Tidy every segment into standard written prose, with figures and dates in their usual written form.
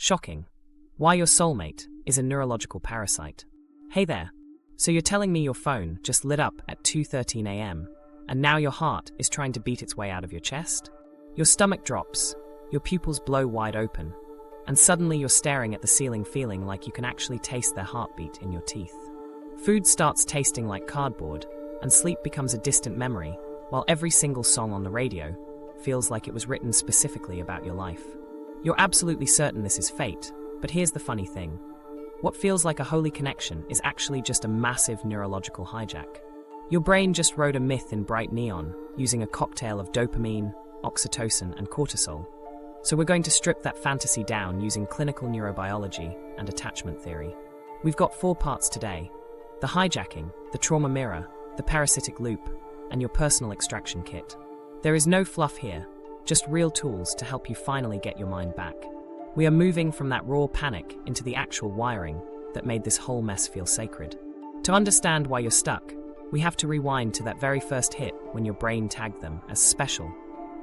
Shocking. Why your soulmate is a neurological parasite. Hey there. So you're telling me your phone just lit up at 2:13 a.m. and now your heart is trying to beat its way out of your chest? Your stomach drops, your pupils blow wide open, and suddenly you're staring at the ceiling feeling like you can actually taste their heartbeat in your teeth. Food starts tasting like cardboard, and sleep becomes a distant memory, while every single song on the radio feels like it was written specifically about your life. You're absolutely certain this is fate, but here's the funny thing. What feels like a holy connection is actually just a massive neurological hijack. Your brain just wrote a myth in bright neon, using a cocktail of dopamine, oxytocin, and cortisol. So we're going to strip that fantasy down using clinical neurobiology and attachment theory. We've got 4 parts today: the hijacking, the trauma mirror, the parasitic loop, and your personal extraction kit. There is no fluff here, just real tools to help you finally get your mind back. We are moving from that raw panic into the actual wiring that made this whole mess feel sacred. To understand why you're stuck, we have to rewind to that very first hit when your brain tagged them as special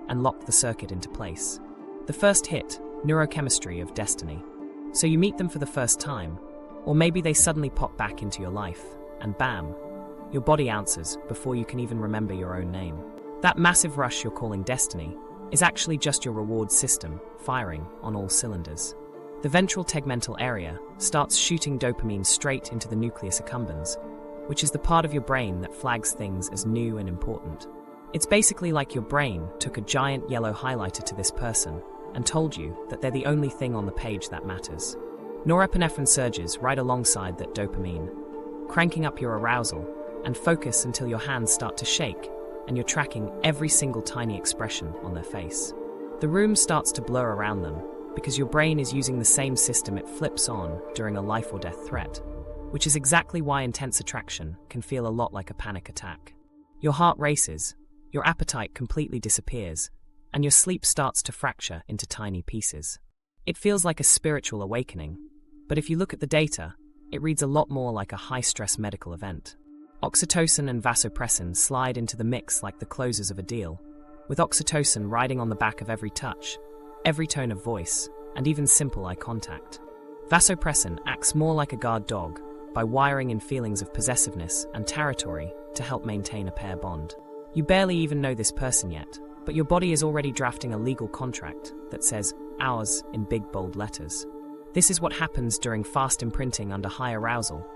and locked the circuit into place. The first hit, neurochemistry of destiny. So you meet them for the first time, or maybe they suddenly pop back into your life, and bam, your body answers before you can even remember your own name. That massive rush you're calling destiny is actually just your reward system firing on all cylinders. The ventral tegmental area starts shooting dopamine straight into the nucleus accumbens, which is the part of your brain that flags things as new and important. It's basically like your brain took a giant yellow highlighter to this person and told you that they're the only thing on the page that matters. Norepinephrine surges right alongside that dopamine, cranking up your arousal and focus until your hands start to shake and you're tracking every single tiny expression on their face. The room starts to blur around them because your brain is using the same system it flips on during a life or death threat, which is exactly why intense attraction can feel a lot like a panic attack. Your heart races, your appetite completely disappears, and your sleep starts to fracture into tiny pieces. It feels like a spiritual awakening, but if you look at the data, it reads a lot more like a high-stress medical event. Oxytocin and vasopressin slide into the mix like the closes of a deal, with oxytocin riding on the back of every touch, every tone of voice, and even simple eye contact. Vasopressin acts more like a guard dog by wiring in feelings of possessiveness and territory to help maintain a pair bond. You barely even know this person yet, but your body is already drafting a legal contract that says ours in big bold letters. This is what happens during fast imprinting under high arousal,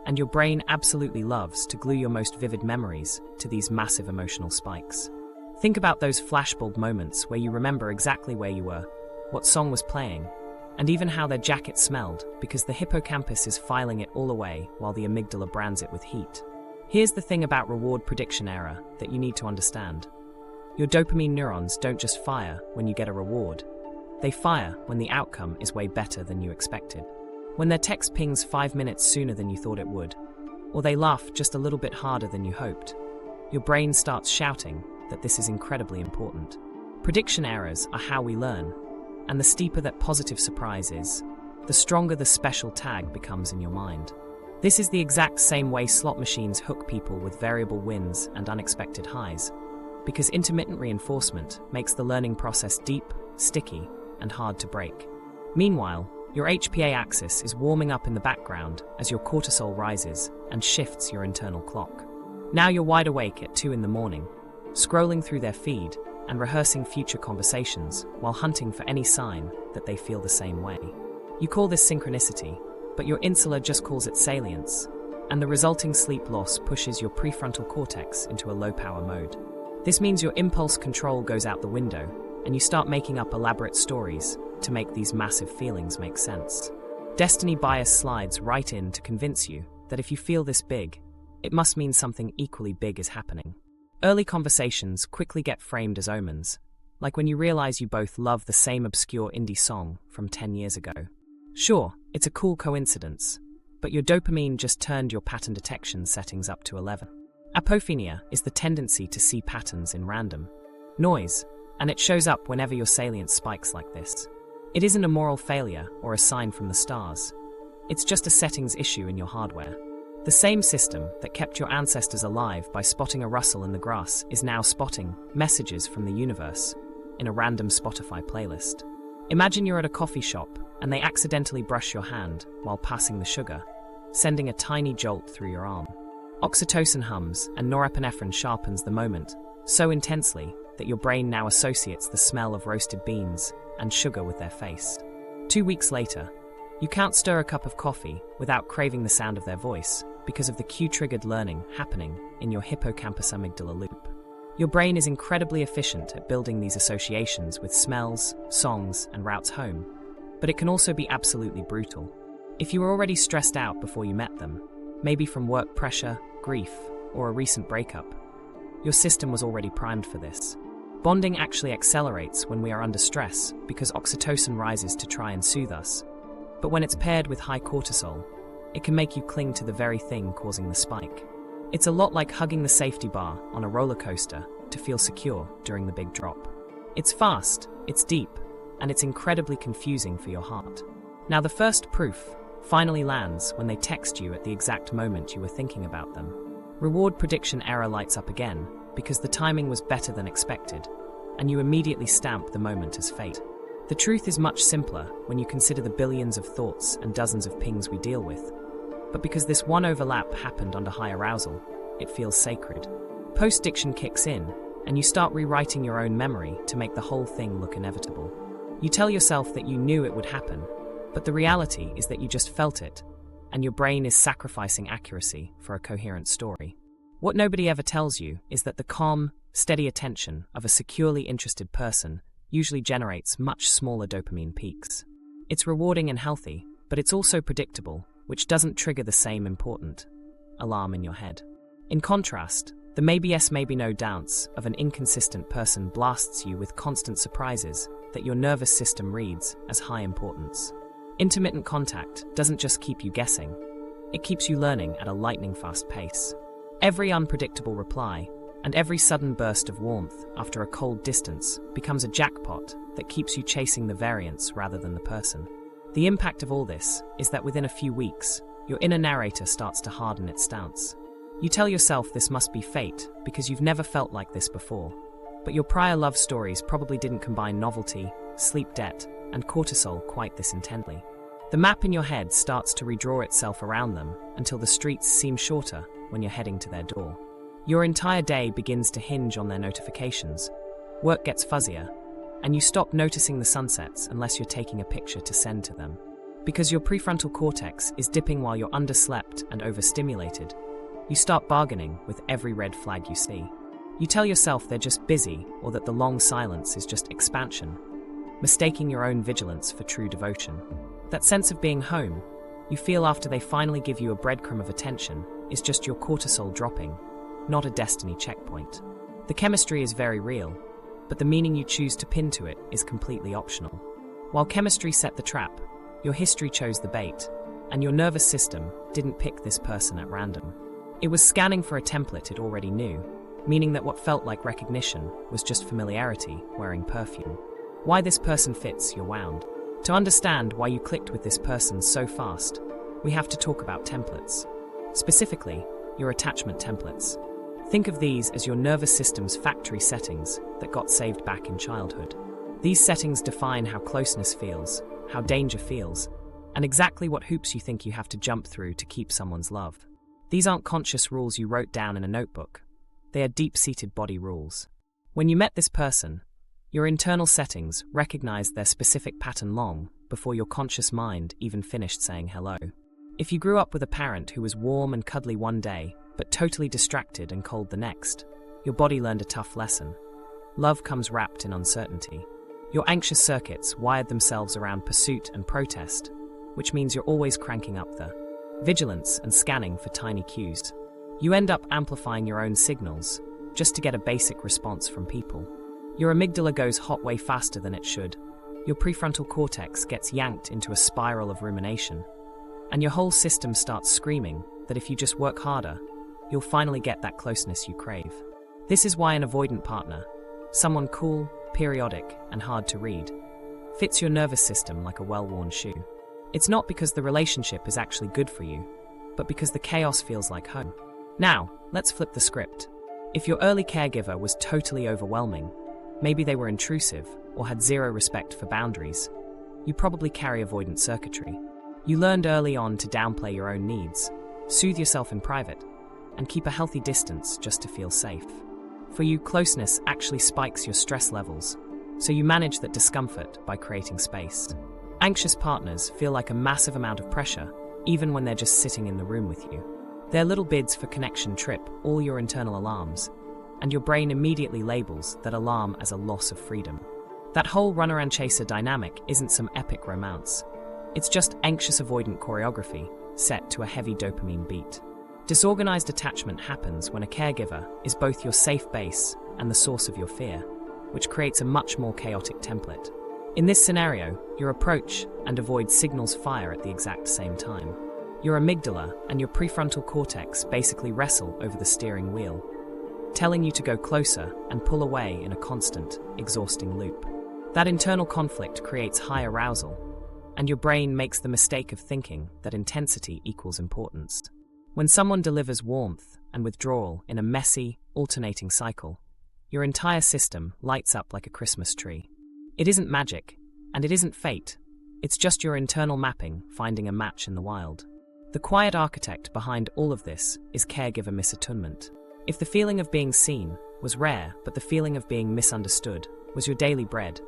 and your brain absolutely loves to glue your most vivid memories to these massive emotional spikes. Think about those flashbulb moments where you remember exactly where you were, what song was playing, and even how their jacket smelled because the hippocampus is filing it all away while the amygdala brands it with heat. Here's the thing about reward prediction error that you need to understand. Your dopamine neurons don't just fire when you get a reward. They fire when the outcome is way better than you expected. When their text pings 5 minutes sooner than you thought it would, or they laugh just a little bit harder than you hoped, your brain starts shouting that this is incredibly important. Prediction errors are how we learn, and the steeper that positive surprise is, the stronger the special tag becomes in your mind. This is the exact same way slot machines hook people with variable wins and unexpected highs, because intermittent reinforcement makes the learning process deep, sticky, and hard to break. Meanwhile, your HPA axis is warming up in the background as your cortisol rises and shifts your internal clock. Now you're wide awake at 2 in the morning, scrolling through their feed and rehearsing future conversations while hunting for any sign that they feel the same way. You call this synchronicity, but your insula just calls it salience, and the resulting sleep loss pushes your prefrontal cortex into a low-power mode. This means your impulse control goes out the window, and you start making up elaborate stories to make these massive feelings make sense. Destiny bias slides right in to convince you that if you feel this big, it must mean something equally big is happening. Early conversations quickly get framed as omens, like when you realize you both love the same obscure indie song from 10 years ago. Sure, it's a cool coincidence, but your dopamine just turned your pattern detection settings up to 11. Apophenia is the tendency to see patterns in random noise, and it shows up whenever your salience spikes like this. It isn't a moral failure or a sign from the stars. It's just a settings issue in your hardware. The same system that kept your ancestors alive by spotting a rustle in the grass is now spotting messages from the universe in a random Spotify playlist. Imagine you're at a coffee shop and they accidentally brush your hand while passing the sugar, sending a tiny jolt through your arm. Oxytocin hums and norepinephrine sharpens the moment so intensely that your brain now associates the smell of roasted beans and sugar with their face. 2 weeks later, you can't stir a cup of coffee without craving the sound of their voice because of the cue-triggered learning happening in your hippocampus amygdala loop. Your brain is incredibly efficient at building these associations with smells, songs, and routes home, but it can also be absolutely brutal. If you were already stressed out before you met them, maybe from work pressure, grief, or a recent breakup, your system was already primed for this. Bonding actually accelerates when we are under stress because oxytocin rises to try and soothe us. But when it's paired with high cortisol, it can make you cling to the very thing causing the spike. It's a lot like hugging the safety bar on a roller coaster to feel secure during the big drop. It's fast, it's deep, and it's incredibly confusing for your heart. Now the first proof finally lands when they text you at the exact moment you were thinking about them. Reward prediction error lights up again because the timing was better than expected, and you immediately stamp the moment as fate. The truth is much simpler when you consider the billions of thoughts and dozens of pings we deal with. But because this one overlap happened under high arousal, it feels sacred. Post-diction kicks in, and you start rewriting your own memory to make the whole thing look inevitable. You tell yourself that you knew it would happen, but the reality is that you just felt it, and your brain is sacrificing accuracy for a coherent story. What nobody ever tells you is that the calm, steady attention of a securely interested person usually generates much smaller dopamine peaks. It's rewarding and healthy, but it's also predictable, which doesn't trigger the same important alarm in your head. In contrast, the maybe yes, maybe no dance of an inconsistent person blasts you with constant surprises that your nervous system reads as high importance. Intermittent contact doesn't just keep you guessing, it keeps you learning at a lightning-fast pace. Every unpredictable reply and every sudden burst of warmth after a cold distance becomes a jackpot that keeps you chasing the variance rather than the person. The impact of all this is that within a few weeks, your inner narrator starts to harden its stance. You tell yourself this must be fate because you've never felt like this before, but your prior love stories probably didn't combine novelty, sleep debt, and cortisol quite this intently. The map in your head starts to redraw itself around them until the streets seem shorter when you're heading to their door. Your entire day begins to hinge on their notifications. Work gets fuzzier, and you stop noticing the sunsets unless you're taking a picture to send to them. Because your prefrontal cortex is dipping while you're underslept and overstimulated, you start bargaining with every red flag you see. You tell yourself they're just busy or that the long silence is just expansion, mistaking your own vigilance for true devotion. That sense of being home you feel after they finally give you a breadcrumb of attention is just your cortisol dropping, not a destiny checkpoint. The chemistry is very real, but the meaning you choose to pin to it is completely optional. While chemistry set the trap, your history chose the bait, and your nervous system didn't pick this person at random. It was scanning for a template it already knew, meaning that what felt like recognition was just familiarity wearing perfume. Why this person fits, you're wound. To understand why you clicked with this person so fast, we have to talk about templates. Specifically, your attachment templates. Think of these as your nervous system's factory settings that got saved back in childhood. These settings define how closeness feels, how danger feels, and exactly what hoops you think you have to jump through to keep someone's love. These aren't conscious rules you wrote down in a notebook. They are deep-seated body rules. When you met this person, your internal settings recognized their specific pattern long before your conscious mind even finished saying hello. If you grew up with a parent who was warm and cuddly one day, but totally distracted and cold the next, your body learned a tough lesson. Love comes wrapped in uncertainty. Your anxious circuits wired themselves around pursuit and protest, which means you're always cranking up the vigilance and scanning for tiny cues. You end up amplifying your own signals just to get a basic response from people. Your amygdala goes hot way faster than it should. Your prefrontal cortex gets yanked into a spiral of rumination, and your whole system starts screaming that if you just work harder, you'll finally get that closeness you crave. This is why an avoidant partner, someone cool, periodic, and hard to read, fits your nervous system like a well-worn shoe. It's not because the relationship is actually good for you, but because the chaos feels like home. Now, let's flip the script. If your early caregiver was totally overwhelming, maybe they were intrusive, or had zero respect for boundaries, you probably carry avoidant circuitry. You learned early on to downplay your own needs, soothe yourself in private, and keep a healthy distance just to feel safe. For you, closeness actually spikes your stress levels, so you manage that discomfort by creating space. Anxious partners feel like a massive amount of pressure, even when they're just sitting in the room with you. Their little bids for connection trip all your internal alarms, and your brain immediately labels that alarm as a loss of freedom. That whole runner-and-chaser dynamic isn't some epic romance. It's just anxious avoidant choreography set to a heavy dopamine beat. Disorganized attachment happens when a caregiver is both your safe base and the source of your fear, which creates a much more chaotic template. In this scenario, your approach and avoid signals fire at the exact same time. Your amygdala and your prefrontal cortex basically wrestle over the steering wheel, telling you to go closer and pull away in a constant, exhausting loop. That internal conflict creates high arousal, and your brain makes the mistake of thinking that intensity equals importance. When someone delivers warmth and withdrawal in a messy, alternating cycle, your entire system lights up like a Christmas tree. It isn't magic, and it isn't fate. It's just your internal mapping finding a match in the wild. The quiet architect behind all of this is caregiver misattunement. If the feeling of being seen was rare, but the feeling of being misunderstood was your daily bread,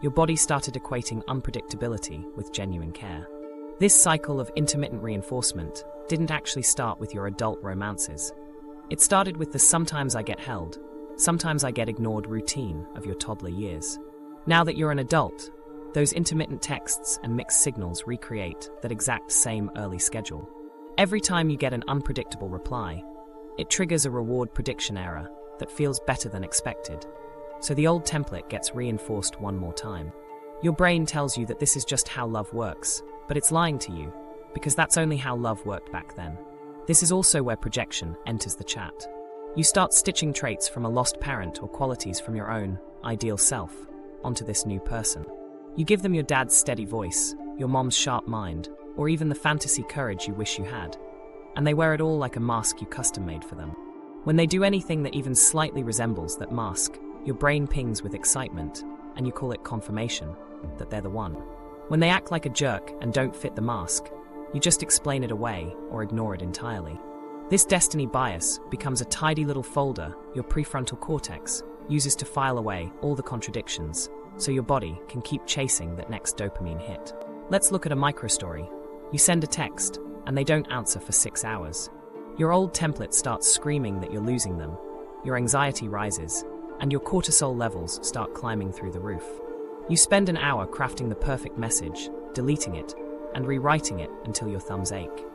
your body started equating unpredictability with genuine care. This cycle of intermittent reinforcement didn't actually start with your adult romances. It started with the sometimes I get held, sometimes I get ignored routine of your toddler years. Now that you're an adult, those intermittent texts and mixed signals recreate that exact same early schedule. Every time you get an unpredictable reply, it triggers a reward prediction error that feels better than expected. So the old template gets reinforced one more time. Your brain tells you that this is just how love works, but it's lying to you, because that's only how love worked back then. This is also where projection enters the chat. You start stitching traits from a lost parent or qualities from your own ideal self onto this new person. You give them your dad's steady voice, your mom's sharp mind, or even the fantasy courage you wish you had, and they wear it all like a mask you custom-made for them. When they do anything that even slightly resembles that mask, your brain pings with excitement, and you call it confirmation that they're the one. When they act like a jerk and don't fit the mask, you just explain it away or ignore it entirely. This destiny bias becomes a tidy little folder your prefrontal cortex uses to file away all the contradictions, so your body can keep chasing that next dopamine hit. Let's look at a microstory. You send a text, and they don't answer for 6 hours. Your old template starts screaming that you're losing them, your anxiety rises, and your cortisol levels start climbing through the roof. You spend an hour crafting the perfect message, deleting it, and rewriting it until your thumbs ache.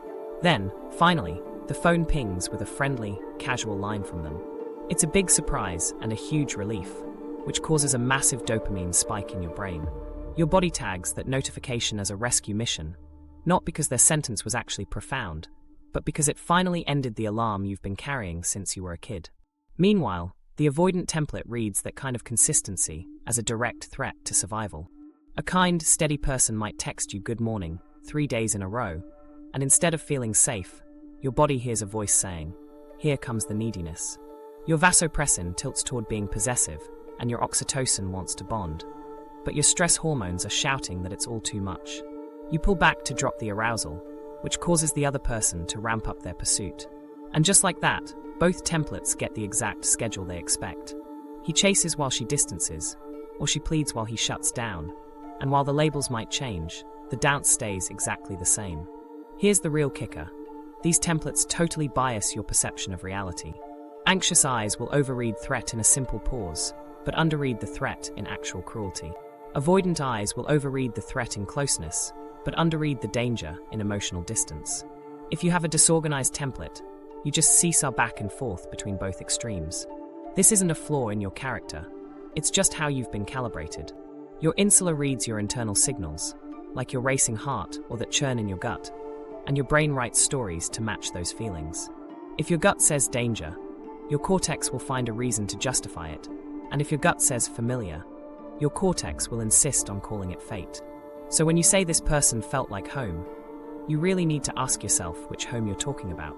Then, finally, the phone pings with a friendly, casual line from them. It's a big surprise and a huge relief, which causes a massive dopamine spike in your brain. Your body tags that notification as a rescue mission, not because their sentence was actually profound, but because it finally ended the alarm you've been carrying since you were a kid. Meanwhile, the avoidant template reads that kind of consistency as a direct threat to survival. A kind, steady person might text you good morning 3 days in a row, and instead of feeling safe, your body hears a voice saying, "Here comes the neediness." Your vasopressin tilts toward being possessive, and your oxytocin wants to bond. But your stress hormones are shouting that it's all too much. You pull back to drop the arousal, which causes the other person to ramp up their pursuit. And just like that, both templates get the exact schedule they expect. He chases while she distances, or she pleads while he shuts down. And while the labels might change, the dance stays exactly the same. Here's the real kicker. These templates totally bias your perception of reality. Anxious eyes will overread threat in a simple pause, but underread the threat in actual cruelty. Avoidant eyes will overread the threat in closeness, but underread the danger in emotional distance. If you have a disorganized template, you just seesaw back and forth between both extremes. This isn't a flaw in your character, it's just how you've been calibrated. Your insula reads your internal signals, like your racing heart or that churn in your gut, and your brain writes stories to match those feelings. If your gut says danger, your cortex will find a reason to justify it, and if your gut says familiar, your cortex will insist on calling it fate. So when you say this person felt like home, you really need to ask yourself which home you're talking about.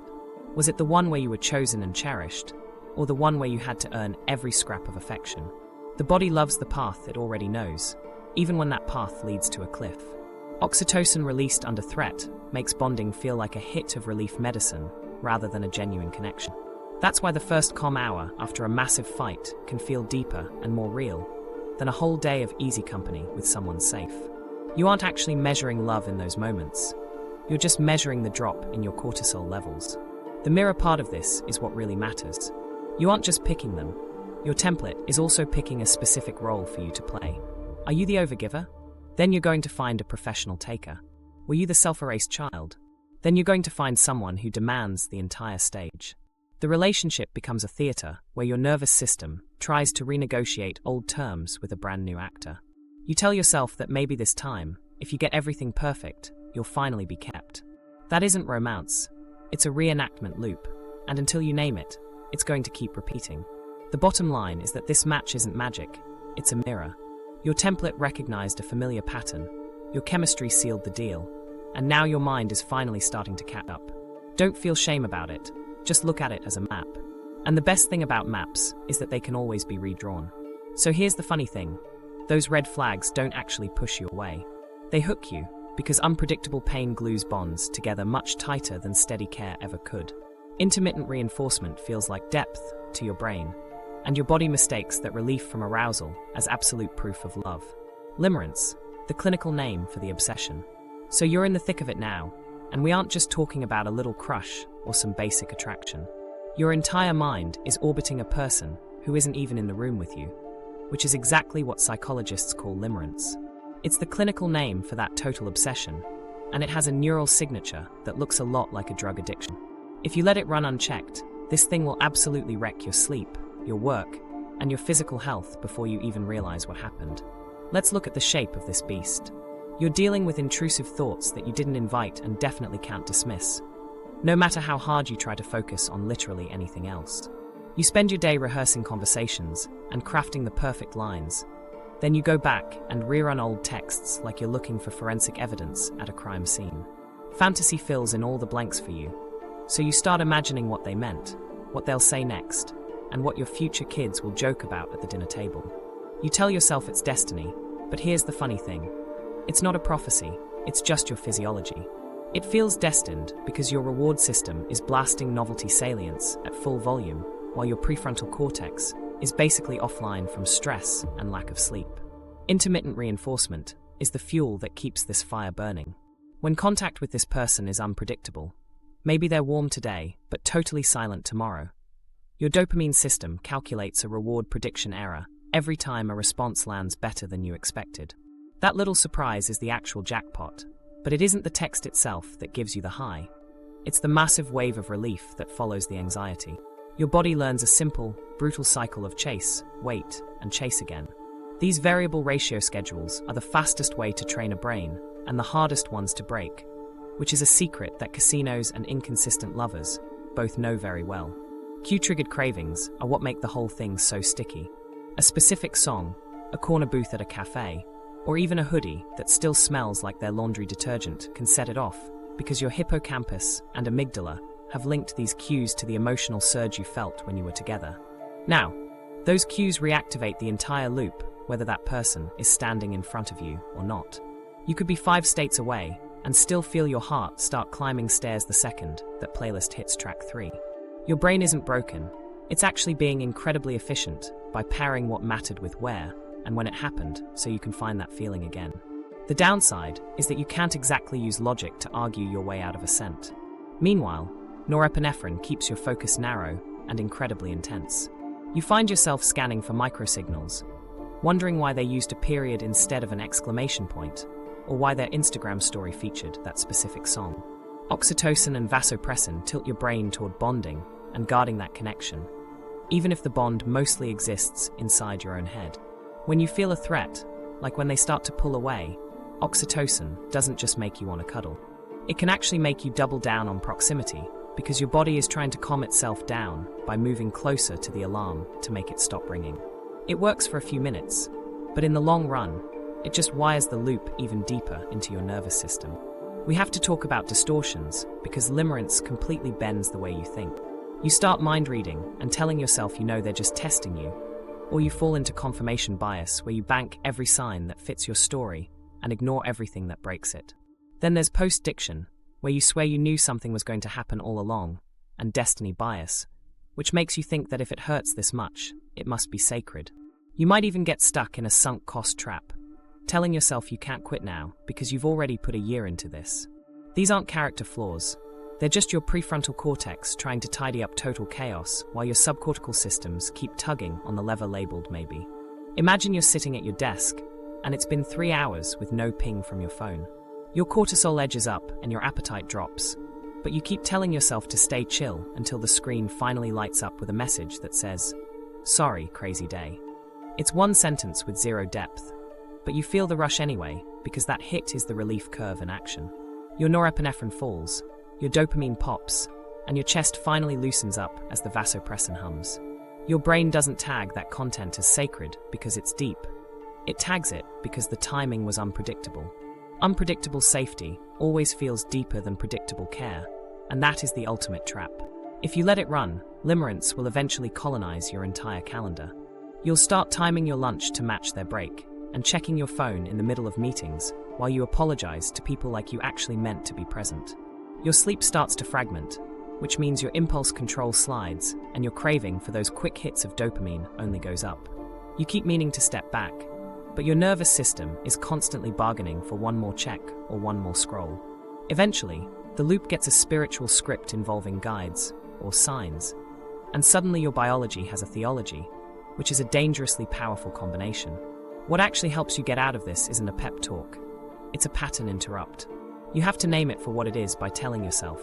Was it the one where you were chosen and cherished, or the one where you had to earn every scrap of affection? The body loves the path it already knows, even when that path leads to a cliff. Oxytocin released under threat makes bonding feel like a hit of relief medicine rather than a genuine connection. That's why the first calm hour after a massive fight can feel deeper and more real than a whole day of easy company with someone safe. You aren't actually measuring love in those moments. You're just measuring the drop in your cortisol levels. The mirror part of this is what really matters. You aren't just picking them. Your template is also picking a specific role for you to play. Are you the overgiver? Then you're going to find a professional taker. Were you the self-erased child? Then you're going to find someone who demands the entire stage. The relationship becomes a theater where your nervous system tries to renegotiate old terms with a brand new actor. You tell yourself that maybe this time, if you get everything perfect, you'll finally be kept. That isn't romance. It's a reenactment loop, and until you name it, it's going to keep repeating. The bottom line is that this match isn't magic, it's a mirror. Your template recognized a familiar pattern, your chemistry sealed the deal, and now your mind is finally starting to catch up. Don't feel shame about it, just look at it as a map. And the best thing about maps is that they can always be redrawn. So here's the funny thing, those red flags don't actually push you away. They hook you, because unpredictable pain glues bonds together much tighter than steady care ever could. Intermittent reinforcement feels like depth to your brain, and your body mistakes that relief from arousal as absolute proof of love. Limerence, the clinical name for the obsession. So you're in the thick of it now, and we aren't just talking about a little crush or some basic attraction. Your entire mind is orbiting a person who isn't even in the room with you, which is exactly what psychologists call limerence. It's the clinical name for that total obsession, and it has a neural signature that looks a lot like a drug addiction. If you let it run unchecked, this thing will absolutely wreck your sleep, your work, and your physical health before you even realize what happened. Let's look at the shape of this beast. You're dealing with intrusive thoughts that you didn't invite and definitely can't dismiss, no matter how hard you try to focus on literally anything else. You spend your day rehearsing conversations and crafting the perfect lines. Then you go back and rerun old texts like you're looking for forensic evidence at a crime scene. Fantasy fills in all the blanks for you, so you start imagining what they meant, what they'll say next, and what your future kids will joke about at the dinner table. You tell yourself it's destiny, but here's the funny thing. It's not a prophecy, it's just your physiology. It feels destined because your reward system is blasting novelty salience at full volume, while your prefrontal cortex is basically offline from stress and lack of sleep. Intermittent reinforcement is the fuel that keeps this fire burning. When contact with this person is unpredictable, maybe they're warm today, but totally silent tomorrow, your dopamine system calculates a reward prediction error every time a response lands better than you expected. That little surprise is the actual jackpot, but it isn't the text itself that gives you the high. It's the massive wave of relief that follows the anxiety. Your body learns a simple, brutal cycle of chase, wait, and chase again. These variable ratio schedules are the fastest way to train a brain and the hardest ones to break, which is a secret that casinos and inconsistent lovers both know very well. Cue-triggered cravings are what make the whole thing so sticky. A specific song, a corner booth at a cafe, or even a hoodie that still smells like their laundry detergent can set it off, because your hippocampus and amygdala have linked these cues to the emotional surge you felt when you were together. Now, those cues reactivate the entire loop, whether that person is standing in front of you or not. You could be 5 states away and still feel your heart start climbing stairs the second that playlist hits track 3. Your brain isn't broken, it's actually being incredibly efficient by pairing what mattered with where and when it happened so you can find that feeling again. The downside is that you can't exactly use logic to argue your way out of a scent. Meanwhile, norepinephrine keeps your focus narrow and incredibly intense. You find yourself scanning for microsignals, wondering why they used a period instead of an exclamation point, or why their Instagram story featured that specific song. Oxytocin and vasopressin tilt your brain toward bonding and guarding that connection, even if the bond mostly exists inside your own head. When you feel a threat, like when they start to pull away, oxytocin doesn't just make you want to cuddle. It can actually make you double down on proximity, because your body is trying to calm itself down by moving closer to the alarm to make it stop ringing. It works for a few minutes, but in the long run, it just wires the loop even deeper into your nervous system. We have to talk about distortions, because limerence completely bends the way you think. You start mind reading and telling yourself you know they're just testing you, Or you fall into confirmation bias, where you bank every sign that fits your story and ignore everything that breaks it. Then there's post-diction, where you swear you knew something was going to happen all along, and destiny bias, which makes you think that if it hurts this much, it must be sacred. You might even get stuck in a sunk cost trap, telling yourself you can't quit now because you've already put a year into this. These aren't character flaws. They're just your prefrontal cortex trying to tidy up total chaos while your subcortical systems keep tugging on the lever labeled maybe. Imagine you're sitting at your desk, and it's been 3 hours with no ping from your phone. Your cortisol edges up and your appetite drops, but you keep telling yourself to stay chill until the screen finally lights up with a message that says, "Sorry, crazy day." It's one sentence with zero depth, but you feel the rush anyway because that hit is the relief curve in action. Your norepinephrine falls, your dopamine pops, and your chest finally loosens up as the vasopressin hums. Your brain doesn't tag that content as sacred because it's deep. It tags it because the timing was unpredictable. Unpredictable safety always feels deeper than predictable care, and that is the ultimate trap. If you let it run, Limerence will eventually colonize your entire calendar. You'll start timing your lunch to match their break, and checking your phone in the middle of meetings while you apologize to people like you actually meant to be present. Your sleep starts to fragment, which means your impulse control slides and your craving for those quick hits of dopamine only goes up. You keep meaning to step back, but your nervous system is constantly bargaining for one more check or one more scroll. Eventually, the loop gets a spiritual script involving guides or signs, and suddenly your biology has a theology, which is a dangerously powerful combination. What actually helps you get out of this isn't a pep talk. It's a pattern interrupt. You have to name it for what it is by telling yourself,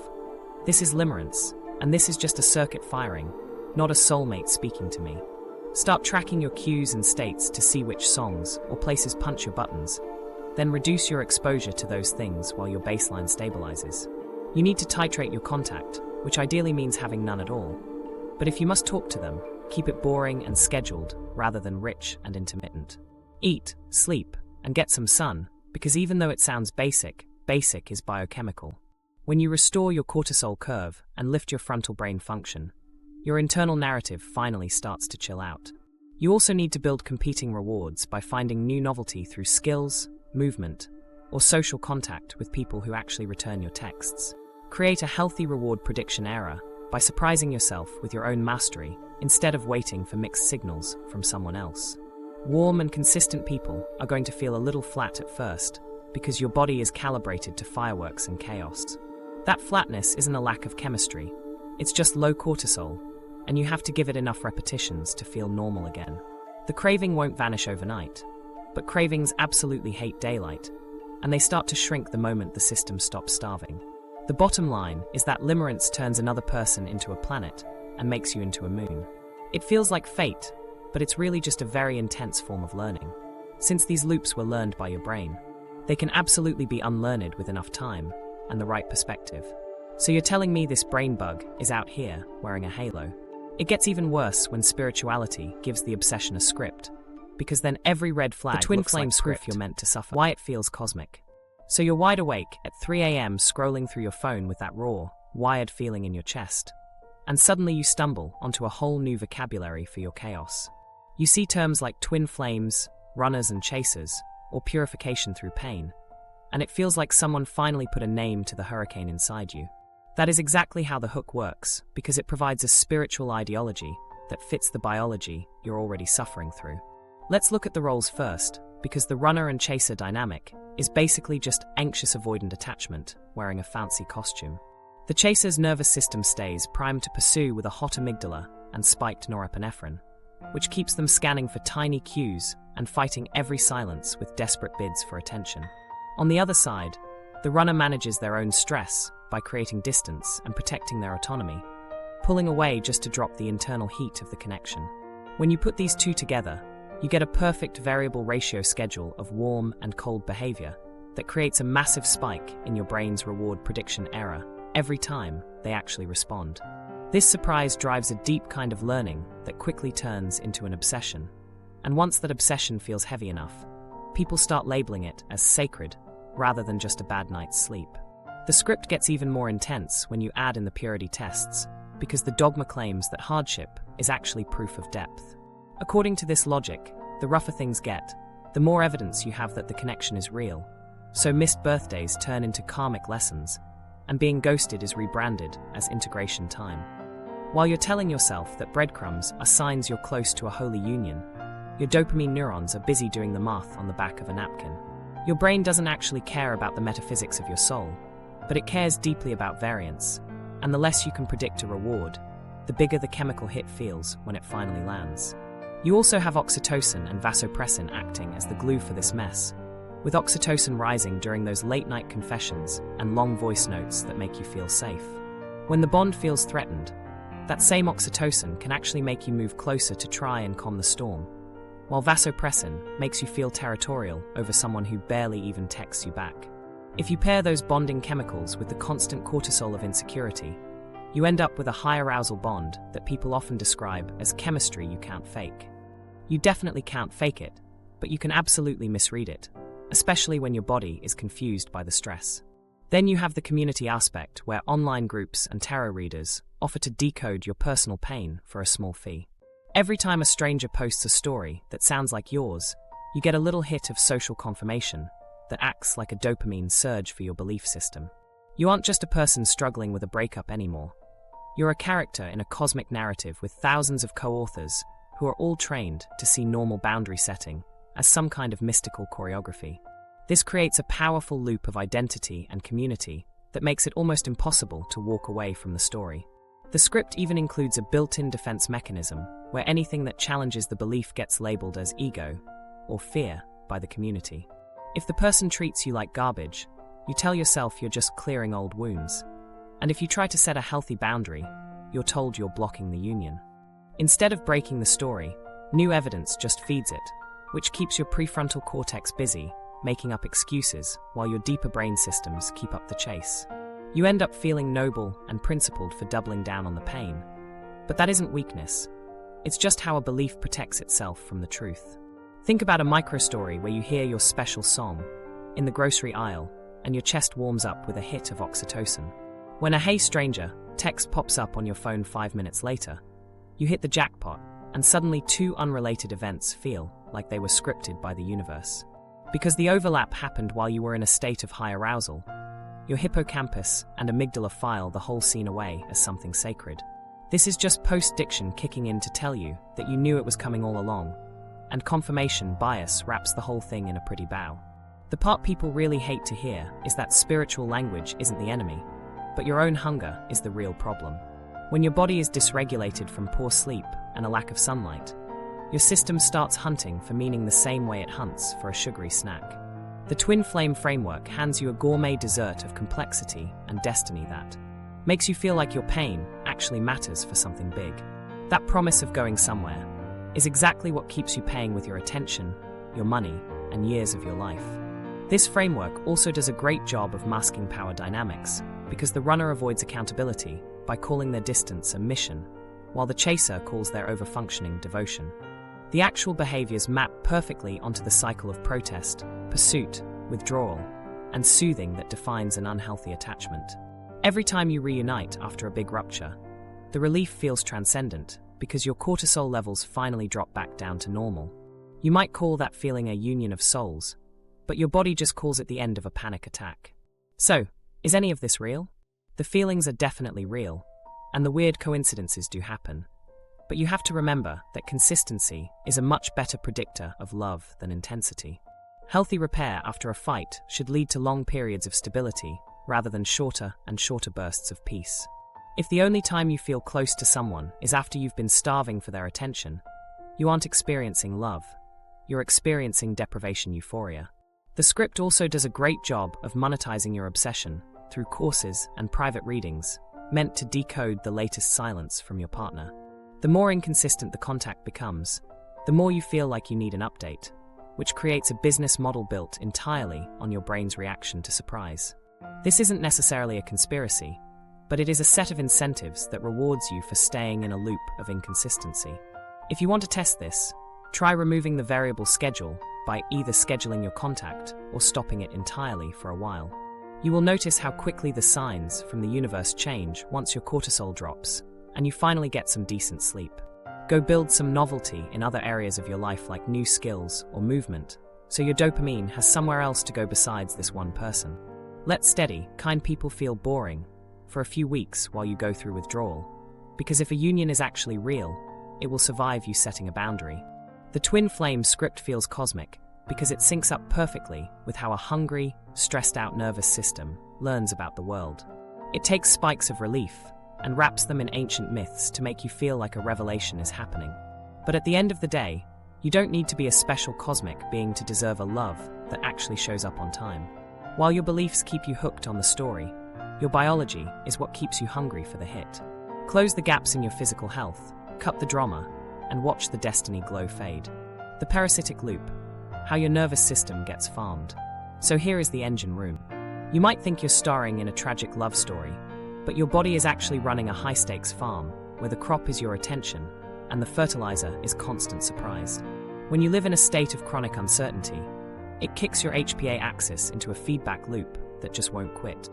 "This is limerence, and this is just a circuit firing, not a soulmate speaking to me." Start tracking your cues and states to see which songs or places punch your buttons. Then reduce your exposure to those things while your baseline stabilizes. You need to titrate your contact, which ideally means having none at all. But if you must talk to them, keep it boring and scheduled rather than rich and intermittent. Eat, sleep, and get some sun, because even though it sounds basic, basic is biochemical. When you restore your cortisol curve and lift your frontal brain function, your internal narrative finally starts to chill out. You also need to build competing rewards by finding new novelty through skills, movement, or social contact with people who actually return your texts. Create a healthy reward prediction era by surprising yourself with your own mastery instead of waiting for mixed signals from someone else. Warm and consistent people are going to feel a little flat at first because your body is calibrated to fireworks and chaos. That flatness isn't a lack of chemistry, it's just low cortisol, and you have to give it enough repetitions to feel normal again. The craving won't vanish overnight, but cravings absolutely hate daylight, and they start to shrink the moment the system stops starving. The bottom line is that limerence turns another person into a planet and makes you into a moon. It feels like fate, but it's really just a very intense form of learning. Since these loops were learned by your brain, they can absolutely be unlearned with enough time and the right perspective. So you're telling me this brain bug is out here wearing a halo? It gets even worse when spirituality gives the obsession a script, because then every red flag the twin flame like script you're meant to suffer. Why it feels cosmic. So you're wide awake at 3 a.m. scrolling through your phone with that raw, wired feeling in your chest, and suddenly you stumble onto a whole new vocabulary for your chaos. You see terms like twin flames, runners and chasers, or purification through pain, and it feels like someone finally put a name to the hurricane inside you. That is exactly how the hook works, because it provides a spiritual ideology that fits the biology you're already suffering through. Let's look at the roles first, because the runner and chaser dynamic is basically just anxious avoidant attachment wearing a fancy costume. The chaser's nervous system stays primed to pursue with a hot amygdala and spiked norepinephrine, which keeps them scanning for tiny cues and fighting every silence with desperate bids for attention. On the other side, the runner manages their own stress by creating distance and protecting their autonomy, pulling away just to drop the internal heat of the connection. When you put these two together, you get a perfect variable ratio schedule of warm and cold behavior that creates a massive spike in your brain's reward prediction error every time they actually respond. This surprise drives a deep kind of learning that quickly turns into an obsession. And once that obsession feels heavy enough, people start labeling it as sacred rather than just a bad night's sleep. The script gets even more intense when you add in the purity tests, because the dogma claims that hardship is actually proof of depth. According to this logic, the rougher things get, the more evidence you have that the connection is real. So missed birthdays turn into karmic lessons, and being ghosted is rebranded as integration time. While you're telling yourself that breadcrumbs are signs you're close to a holy union, your dopamine neurons are busy doing the math on the back of a napkin. Your brain doesn't actually care about the metaphysics of your soul, but it cares deeply about variance, and the less you can predict a reward, the bigger the chemical hit feels when it finally lands. You also have oxytocin and vasopressin acting as the glue for this mess, with oxytocin rising during those late-night confessions and long voice notes that make you feel safe. When the bond feels threatened, that same oxytocin can actually make you move closer to try and calm the storm, while vasopressin makes you feel territorial over someone who barely even texts you back. If you pair those bonding chemicals with the constant cortisol of insecurity, you end up with a high arousal bond that people often describe as chemistry you can't fake. You definitely can't fake it, but you can absolutely misread it, especially when your body is confused by the stress. Then you have the community aspect, where online groups and tarot readers offer to decode your personal pain for a small fee. Every time a stranger posts a story that sounds like yours, you get a little hit of social confirmation that acts like a dopamine surge for your belief system. You aren't just a person struggling with a breakup anymore. You're a character in a cosmic narrative with thousands of co-authors who are all trained to see normal boundary setting as some kind of mystical choreography. This creates a powerful loop of identity and community that makes it almost impossible to walk away from the story. The script even includes a built-in defense mechanism where anything that challenges the belief gets labeled as ego or fear by the community. If the person treats you like garbage, you tell yourself you're just clearing old wounds. And if you try to set a healthy boundary, you're told you're blocking the union. Instead of breaking the story, new evidence just feeds it, which keeps your prefrontal cortex busy, making up excuses while your deeper brain systems keep up the chase. You end up feeling noble and principled for doubling down on the pain. But that isn't weakness. It's just how a belief protects itself from the truth. Think about a micro-story where you hear your special song in the grocery aisle and your chest warms up with a hit of oxytocin. When a "Hey stranger" text pops up on your phone 5 minutes later, you hit the jackpot, and suddenly two unrelated events feel like they were scripted by the universe. Because the overlap happened while you were in a state of high arousal, your hippocampus and amygdala file the whole scene away as something sacred. This is just post-diction kicking in to tell you that you knew it was coming all along, and confirmation bias wraps the whole thing in a pretty bow. The part people really hate to hear is that spiritual language isn't the enemy, but your own hunger is the real problem. When your body is dysregulated from poor sleep and a lack of sunlight, your system starts hunting for meaning the same way it hunts for a sugary snack. The twin flame framework hands you a gourmet dessert of complexity and destiny that makes you feel like your pain actually matters for something big. That promise of going somewhere is exactly what keeps you paying with your attention, your money, and years of your life. This framework also does a great job of masking power dynamics, because the runner avoids accountability by calling their distance a mission, while the chaser calls their overfunctioning devotion. The actual behaviors map perfectly onto the cycle of protest, pursuit, withdrawal, and soothing that defines an unhealthy attachment. Every time you reunite after a big rupture, the relief feels transcendent because your cortisol levels finally drop back down to normal. You might call that feeling a union of souls, but your body just calls it the end of a panic attack. So, is any of this real? The feelings are definitely real, and the weird coincidences do happen. But you have to remember that consistency is a much better predictor of love than intensity. Healthy repair after a fight should lead to long periods of stability rather than shorter and shorter bursts of peace. If the only time you feel close to someone is after you've been starving for their attention, you aren't experiencing love. You're experiencing deprivation euphoria. The script also does a great job of monetizing your obsession through courses and private readings meant to decode the latest silence from your partner. The more inconsistent the contact becomes, the more you feel like you need an update, which creates a business model built entirely on your brain's reaction to surprise. This isn't necessarily a conspiracy, but it is a set of incentives that rewards you for staying in a loop of inconsistency. If you want to test this, try removing the variable schedule by either scheduling your contact or stopping it entirely for a while. You will notice how quickly the signs from the universe change once your cortisol drops, and you finally get some decent sleep. Go build some novelty in other areas of your life like new skills or movement, so your dopamine has somewhere else to go besides this one person. Let steady, kind people feel boring for a few weeks while you go through withdrawal, because if a union is actually real, it will survive you setting a boundary. The twin flame script feels cosmic because it syncs up perfectly with how a hungry, stressed-out nervous system learns about the world. It takes spikes of relief and wraps them in ancient myths to make you feel like a revelation is happening. But at the end of the day, you don't need to be a special cosmic being to deserve a love that actually shows up on time. While your beliefs keep you hooked on the story, your biology is what keeps you hungry for the hit. Close the gaps in your physical health, cut the drama, and watch the destiny glow fade. The parasitic loop, how your nervous system gets farmed. So here is the engine room. You might think you're starring in a tragic love story, but your body is actually running a high-stakes farm where the crop is your attention and the fertilizer is constant surprise. When you live in a state of chronic uncertainty, it kicks your HPA axis into a feedback loop that just won't quit.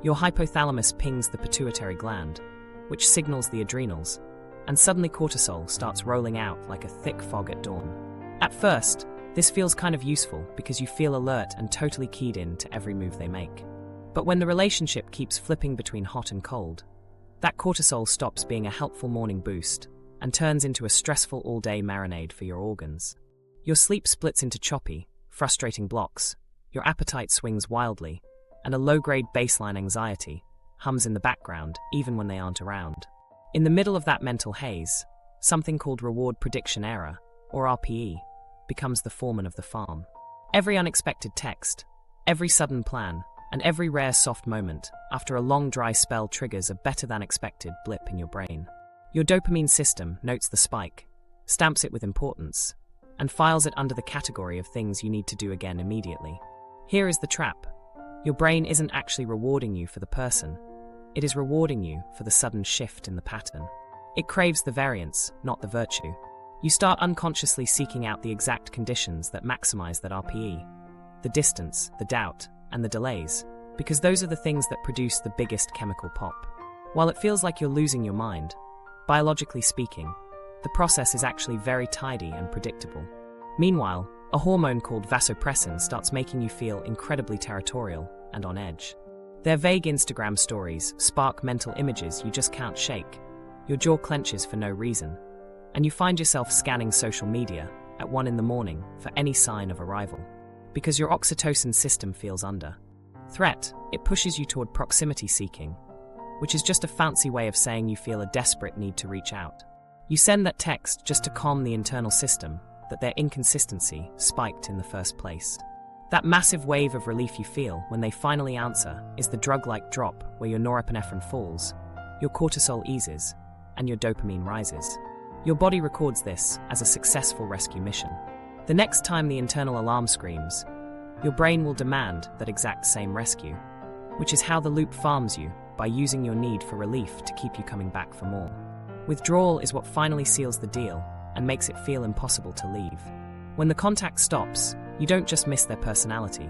Your hypothalamus pings the pituitary gland, which signals the adrenals, and suddenly cortisol starts rolling out like a thick fog at dawn. At first, this feels kind of useful because you feel alert and totally keyed in to every move they make. But when the relationship keeps flipping between hot and cold, that cortisol stops being a helpful morning boost and turns into a stressful all-day marinade for your organs. Your sleep splits into choppy, frustrating blocks, your appetite swings wildly, and a low-grade baseline anxiety hums in the background even when they aren't around. In the middle of that mental haze, something called reward prediction error, or RPE, becomes the foreman of the farm. Every unexpected text, every sudden plan, and every rare soft moment after a long dry spell triggers a better-than-expected blip in your brain. Your dopamine system notes the spike, stamps it with importance, and files it under the category of things you need to do again immediately. Here is the trap. Your brain isn't actually rewarding you for the person. It is rewarding you for the sudden shift in the pattern. It craves the variance, not the virtue. You start unconsciously seeking out the exact conditions that maximize that RPE, the distance, the doubt, and the delays, because those are the things that produce the biggest chemical pop. While it feels like you're losing your mind, biologically speaking, the process is actually very tidy and predictable. Meanwhile, a hormone called vasopressin starts making you feel incredibly territorial and on edge. Their vague Instagram stories spark mental images you just can't shake. Your jaw clenches for no reason, and you find yourself scanning social media at 1 a.m. for any sign of arrival. Because your oxytocin system feels under threat, it pushes you toward proximity seeking, which is just a fancy way of saying you feel a desperate need to reach out. You send that text just to calm the internal system that their inconsistency spiked in the first place. That massive wave of relief you feel when they finally answer is the drug-like drop where your norepinephrine falls, your cortisol eases, and your dopamine rises. Your body records this as a successful rescue mission. The next time the internal alarm screams, your brain will demand that exact same rescue, which is how the loop farms you by using your need for relief to keep you coming back for more. Withdrawal is what finally seals the deal and makes it feel impossible to leave. When the contact stops, you don't just miss their personality,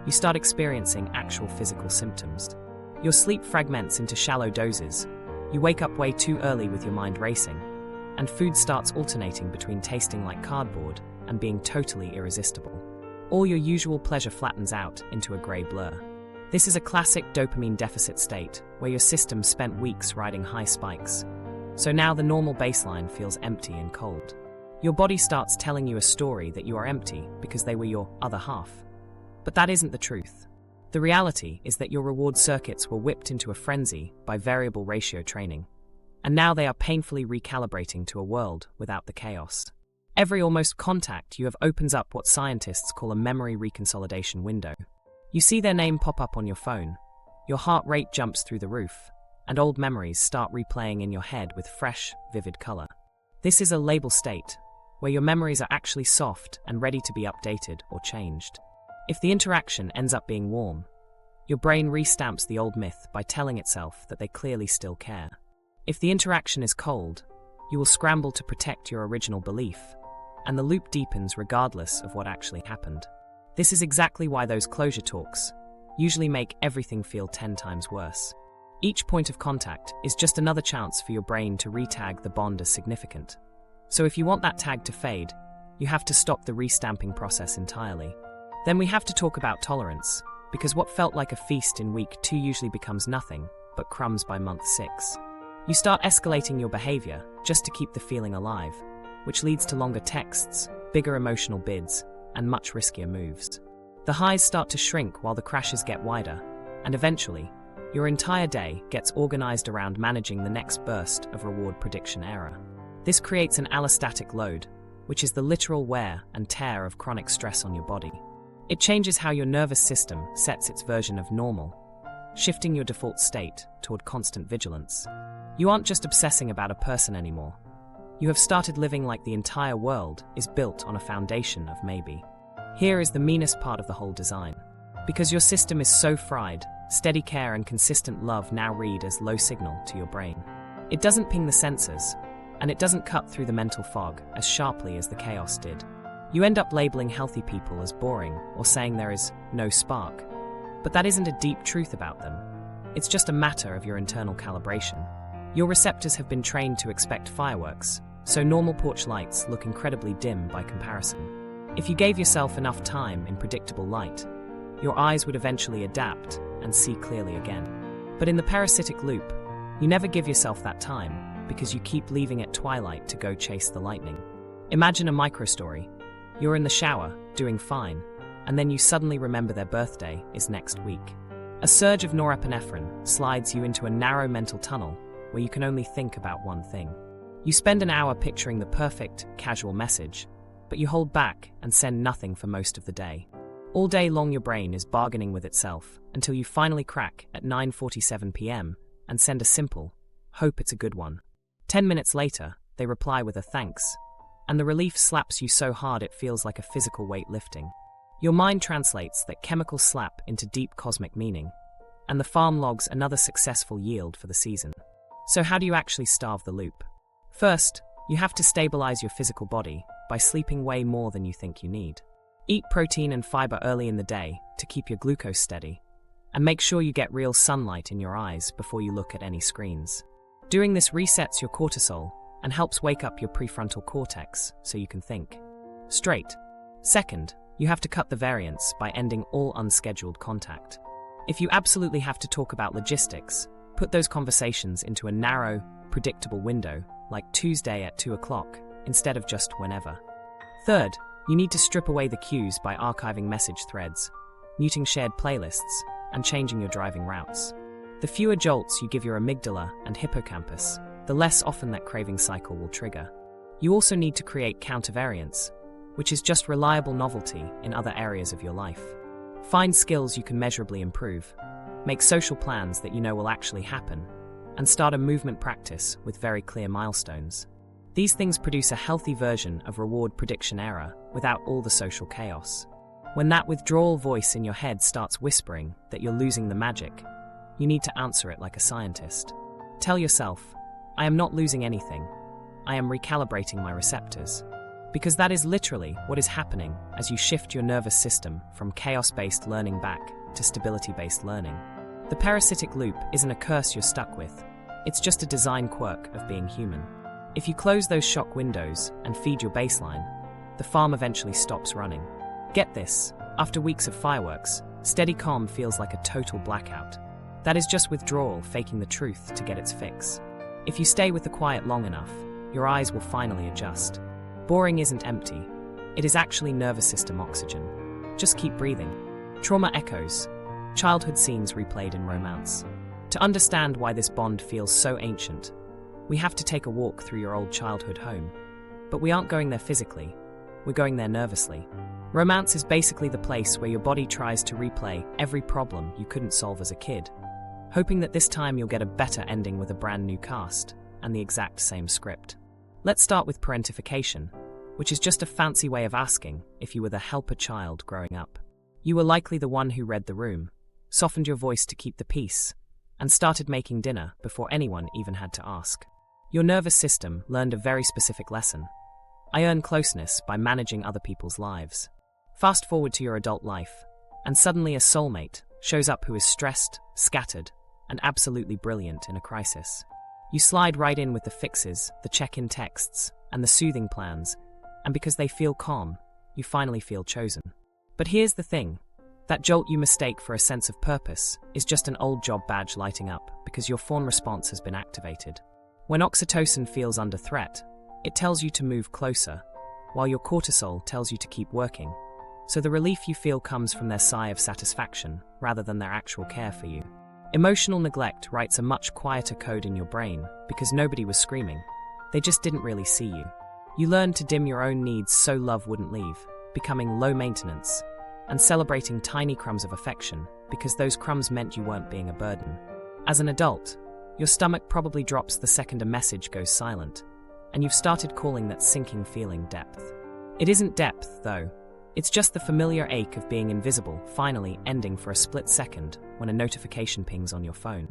you start experiencing actual physical symptoms. Your sleep fragments into shallow dozes, you wake up way too early with your mind racing, and food starts alternating between tasting like cardboard and being totally irresistible. All your usual pleasure flattens out into a grey blur. This is a classic dopamine deficit state where your system spent weeks riding high spikes. So now the normal baseline feels empty and cold. Your body starts telling you a story that you are empty because they were your other half. But that isn't the truth. The reality is that your reward circuits were whipped into a frenzy by variable ratio training, and now they are painfully recalibrating to a world without the chaos. Every almost contact you have opens up what scientists call a memory reconsolidation window. You see their name pop up on your phone, your heart rate jumps through the roof, and old memories start replaying in your head with fresh, vivid color. This is a label state, where your memories are actually soft and ready to be updated or changed. If the interaction ends up being warm, your brain restamps the old myth by telling itself that they clearly still care. If the interaction is cold, you will scramble to protect your original belief, and the loop deepens regardless of what actually happened. This is exactly why those closure talks usually make everything feel 10 times worse. Each point of contact is just another chance for your brain to re-tag the bond as significant, So if you want that tag to fade, you have to stop the restamping process entirely. Then we have to talk about tolerance, because what felt like a feast in week 2 usually becomes nothing but crumbs by month 6. You start escalating your behavior just to keep the feeling alive, which leads to longer texts, bigger emotional bids, and much riskier moves. The highs start to shrink while the crashes get wider, and eventually, your entire day gets organized around managing the next burst of reward prediction error. This creates an allostatic load, which is the literal wear and tear of chronic stress on your body. It changes how your nervous system sets its version of normal, shifting your default state toward constant vigilance. You aren't just obsessing about a person anymore. You have started living like the entire world is built on a foundation of maybe. Here is the meanest part of the whole design. Because your system is so fried, steady care and consistent love now read as low signal to your brain. It doesn't ping the sensors, and it doesn't cut through the mental fog as sharply as the chaos did. You end up labeling healthy people as boring or saying there is no spark. But that isn't a deep truth about them. It's just a matter of your internal calibration. Your receptors have been trained to expect fireworks, so normal porch lights look incredibly dim by comparison. If you gave yourself enough time in predictable light, your eyes would eventually adapt and see clearly again. But in the parasitic loop, you never give yourself that time because you keep leaving at twilight to go chase the lightning. Imagine a microstory. You're in the shower, doing fine, and then you suddenly remember their birthday is next week. A surge of norepinephrine slides you into a narrow mental tunnel where you can only think about one thing. You spend an hour picturing the perfect, casual message, but you hold back and send nothing for most of the day. All day long your brain is bargaining with itself until you finally crack at 9:47 p.m. and send a simple, hope it's a good one. 10 minutes later, they reply with a thanks, and the relief slaps you so hard it feels like a physical weight lifting. Your mind translates that chemical slap into deep cosmic meaning, and the farm logs another successful yield for the season. So how do you actually starve the loop? First, you have to stabilize your physical body by sleeping way more than you think you need. Eat protein and fiber early in the day to keep your glucose steady, and make sure you get real sunlight in your eyes before you look at any screens. Doing this resets your cortisol and helps wake up your prefrontal cortex so you can think straight. Second, you have to cut the variance by ending all unscheduled contact. If you absolutely have to talk about logistics, put those conversations into a narrow, predictable window, like Tuesday at 2 o'clock, instead of just whenever. Third, you need to strip away the cues by archiving message threads, muting shared playlists, and changing your driving routes. The fewer jolts you give your amygdala and hippocampus, the less often that craving cycle will trigger. You also need to create countervariance, which is just reliable novelty in other areas of your life. Find skills you can measurably improve, make social plans that you know will actually happen, and start a movement practice with very clear milestones. These things produce a healthy version of reward prediction error without all the social chaos. When that withdrawal voice in your head starts whispering that you're losing the magic, you need to answer it like a scientist. Tell yourself, I am not losing anything. I am recalibrating my receptors. Because that is literally what is happening as you shift your nervous system from chaos-based learning back to stability-based learning. The parasitic loop isn't a curse you're stuck with. It's just a design quirk of being human. If you close those shock windows and feed your baseline, the farm eventually stops running. Get this, after weeks of fireworks, steady calm feels like a total blackout. That is just withdrawal faking the truth to get its fix. If you stay with the quiet long enough, your eyes will finally adjust. Boring isn't empty. It is actually nervous system oxygen. Just keep breathing. Trauma echoes. Childhood scenes replayed in romance. To understand why this bond feels so ancient, we have to take a walk through your old childhood home. But we aren't going there physically. We're going there nervously. Romance is basically the place where your body tries to replay every problem you couldn't solve as a kid, hoping that this time you'll get a better ending with a brand new cast and the exact same script. Let's start with parentification, which is just a fancy way of asking if you were the helper child growing up. You were likely the one who read the room, softened your voice to keep the peace, and started making dinner before anyone even had to ask. Your nervous system learned a very specific lesson. I earn closeness by managing other people's lives. Fast forward to your adult life, and suddenly a soulmate shows up who is stressed, scattered, and absolutely brilliant in a crisis. You slide right in with the fixes, the check-in texts, and the soothing plans, and because they feel calm, you finally feel chosen. But here's the thing. That jolt you mistake for a sense of purpose is just an old job badge lighting up because your fawn response has been activated. When oxytocin feels under threat, it tells you to move closer, while your cortisol tells you to keep working. So the relief you feel comes from their sigh of satisfaction rather than their actual care for you. Emotional neglect writes a much quieter code in your brain because nobody was screaming. They just didn't really see you. You learned to dim your own needs so love wouldn't leave, becoming low maintenance, and celebrating tiny crumbs of affection because those crumbs meant you weren't being a burden. As an adult, your stomach probably drops the second a message goes silent, and you've started calling that sinking feeling depth. It isn't depth, though. It's just the familiar ache of being invisible finally ending for a split second when a notification pings on your phone.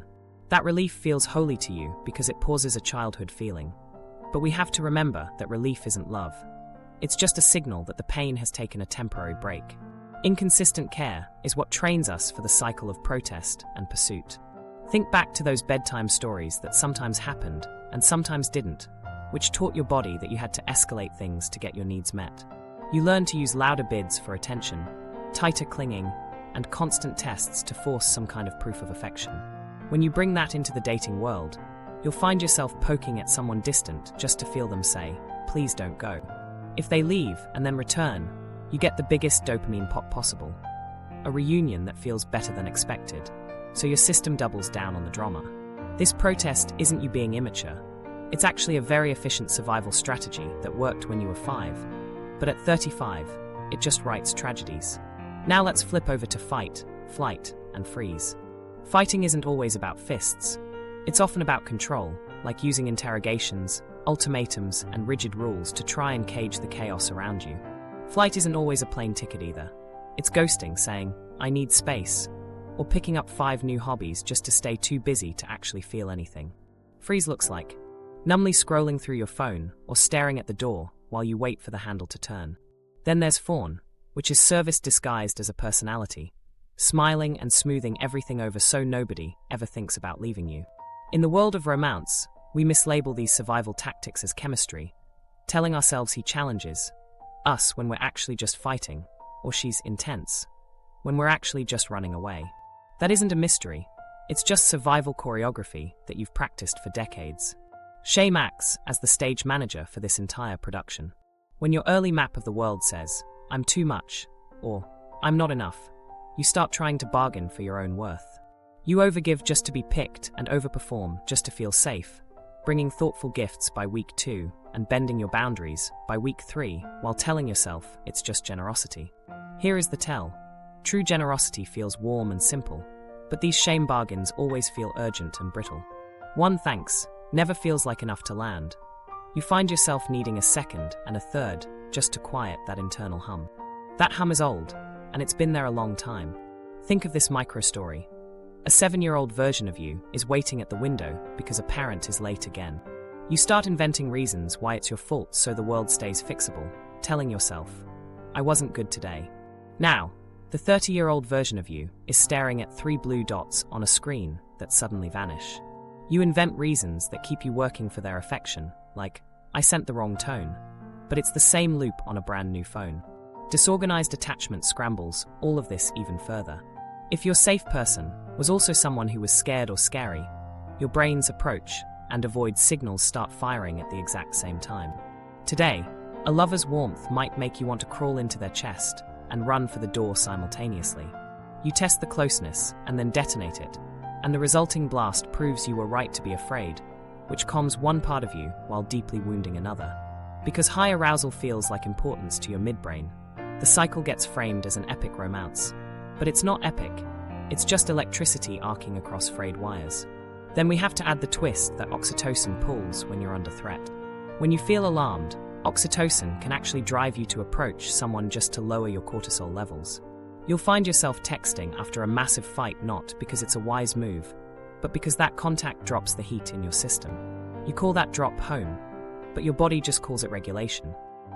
That relief feels holy to you because it pauses a childhood feeling. But we have to remember that relief isn't love. It's just a signal that the pain has taken a temporary break. Inconsistent care is what trains us for the cycle of protest and pursuit. Think back to those bedtime stories that sometimes happened and sometimes didn't, which taught your body that you had to escalate things to get your needs met. You learned to use louder bids for attention, tighter clinging, and constant tests to force some kind of proof of affection. When you bring that into the dating world, you'll find yourself poking at someone distant just to feel them say, "Please don't go." If they leave and then return, you get the biggest dopamine pop possible. A reunion that feels better than expected, so your system doubles down on the drama. This protest isn't you being immature. It's actually a very efficient survival strategy that worked when you were 5. But at 35, it just writes tragedies. Now let's flip over to fight, flight, and freeze. Fighting isn't always about fists. It's often about control, like using interrogations, ultimatums, and rigid rules to try and cage the chaos around you. Flight isn't always a plain ticket either. It's ghosting, saying, "I need space," or picking up 5 new hobbies just to stay too busy to actually feel anything. Freeze looks like numbly scrolling through your phone or staring at the door while you wait for the handle to turn. Then there's fawn, which is service disguised as a personality, smiling and smoothing everything over so nobody ever thinks about leaving you. In the world of romance, we mislabel these survival tactics as chemistry, telling ourselves he challenges us when we're actually just fighting, or she's intense, when we're actually just running away. That isn't a mystery, it's just survival choreography that you've practiced for decades. Shame acts as the stage manager for this entire production. When your early map of the world says, "I'm too much," or "I'm not enough," you start trying to bargain for your own worth. You overgive just to be picked and overperform just to feel safe, bringing thoughtful gifts by week 2 and bending your boundaries by week 3 while telling yourself it's just generosity. Here is the tell. True generosity feels warm and simple, but these shame bargains always feel urgent and brittle. One thanks never feels like enough to land. You find yourself needing a second and a third just to quiet that internal hum. That hum is old, and it's been there a long time. Think of this micro-story. A 7-year-old version of you is waiting at the window because a parent is late again. You start inventing reasons why it's your fault so the world stays fixable, telling yourself, "I wasn't good today." Now, the 30-year-old version of you is staring at 3 blue dots on a screen that suddenly vanish. You invent reasons that keep you working for their affection, like, "I sent the wrong tone," but it's the same loop on a brand new phone. Disorganized attachment scrambles all of this even further. If your safe person was also someone who was scared or scary, your brain's approach and avoid signals start firing at the exact same time. Today, a lover's warmth might make you want to crawl into their chest and run for the door simultaneously. You test the closeness and then detonate it, and the resulting blast proves you were right to be afraid, which calms one part of you while deeply wounding another. Because high arousal feels like importance to your midbrain, the cycle gets framed as an epic romance. But it's not epic, it's just electricity arcing across frayed wires. Then we have to add the twist that oxytocin pulls when you're under threat. When you feel alarmed, oxytocin can actually drive you to approach someone just to lower your cortisol levels. You'll find yourself texting after a massive fight not because it's a wise move, but because that contact drops the heat in your system. You call that drop home, but your body just calls it regulation.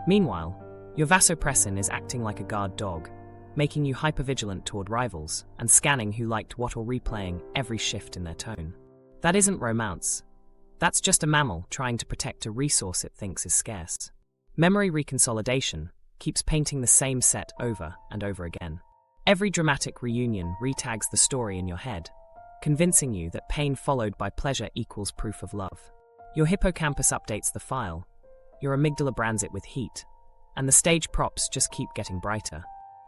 Meanwhile, your vasopressin is acting like a guard dog, making you hypervigilant toward rivals and scanning who liked what or replaying every shift in their tone. That isn't romance. That's just a mammal trying to protect a resource it thinks is scarce. Memory reconsolidation keeps painting the same set over and over again. Every dramatic reunion retags the story in your head, convincing you that pain followed by pleasure equals proof of love. Your hippocampus updates the file, your amygdala brands it with heat, and the stage props just keep getting brighter.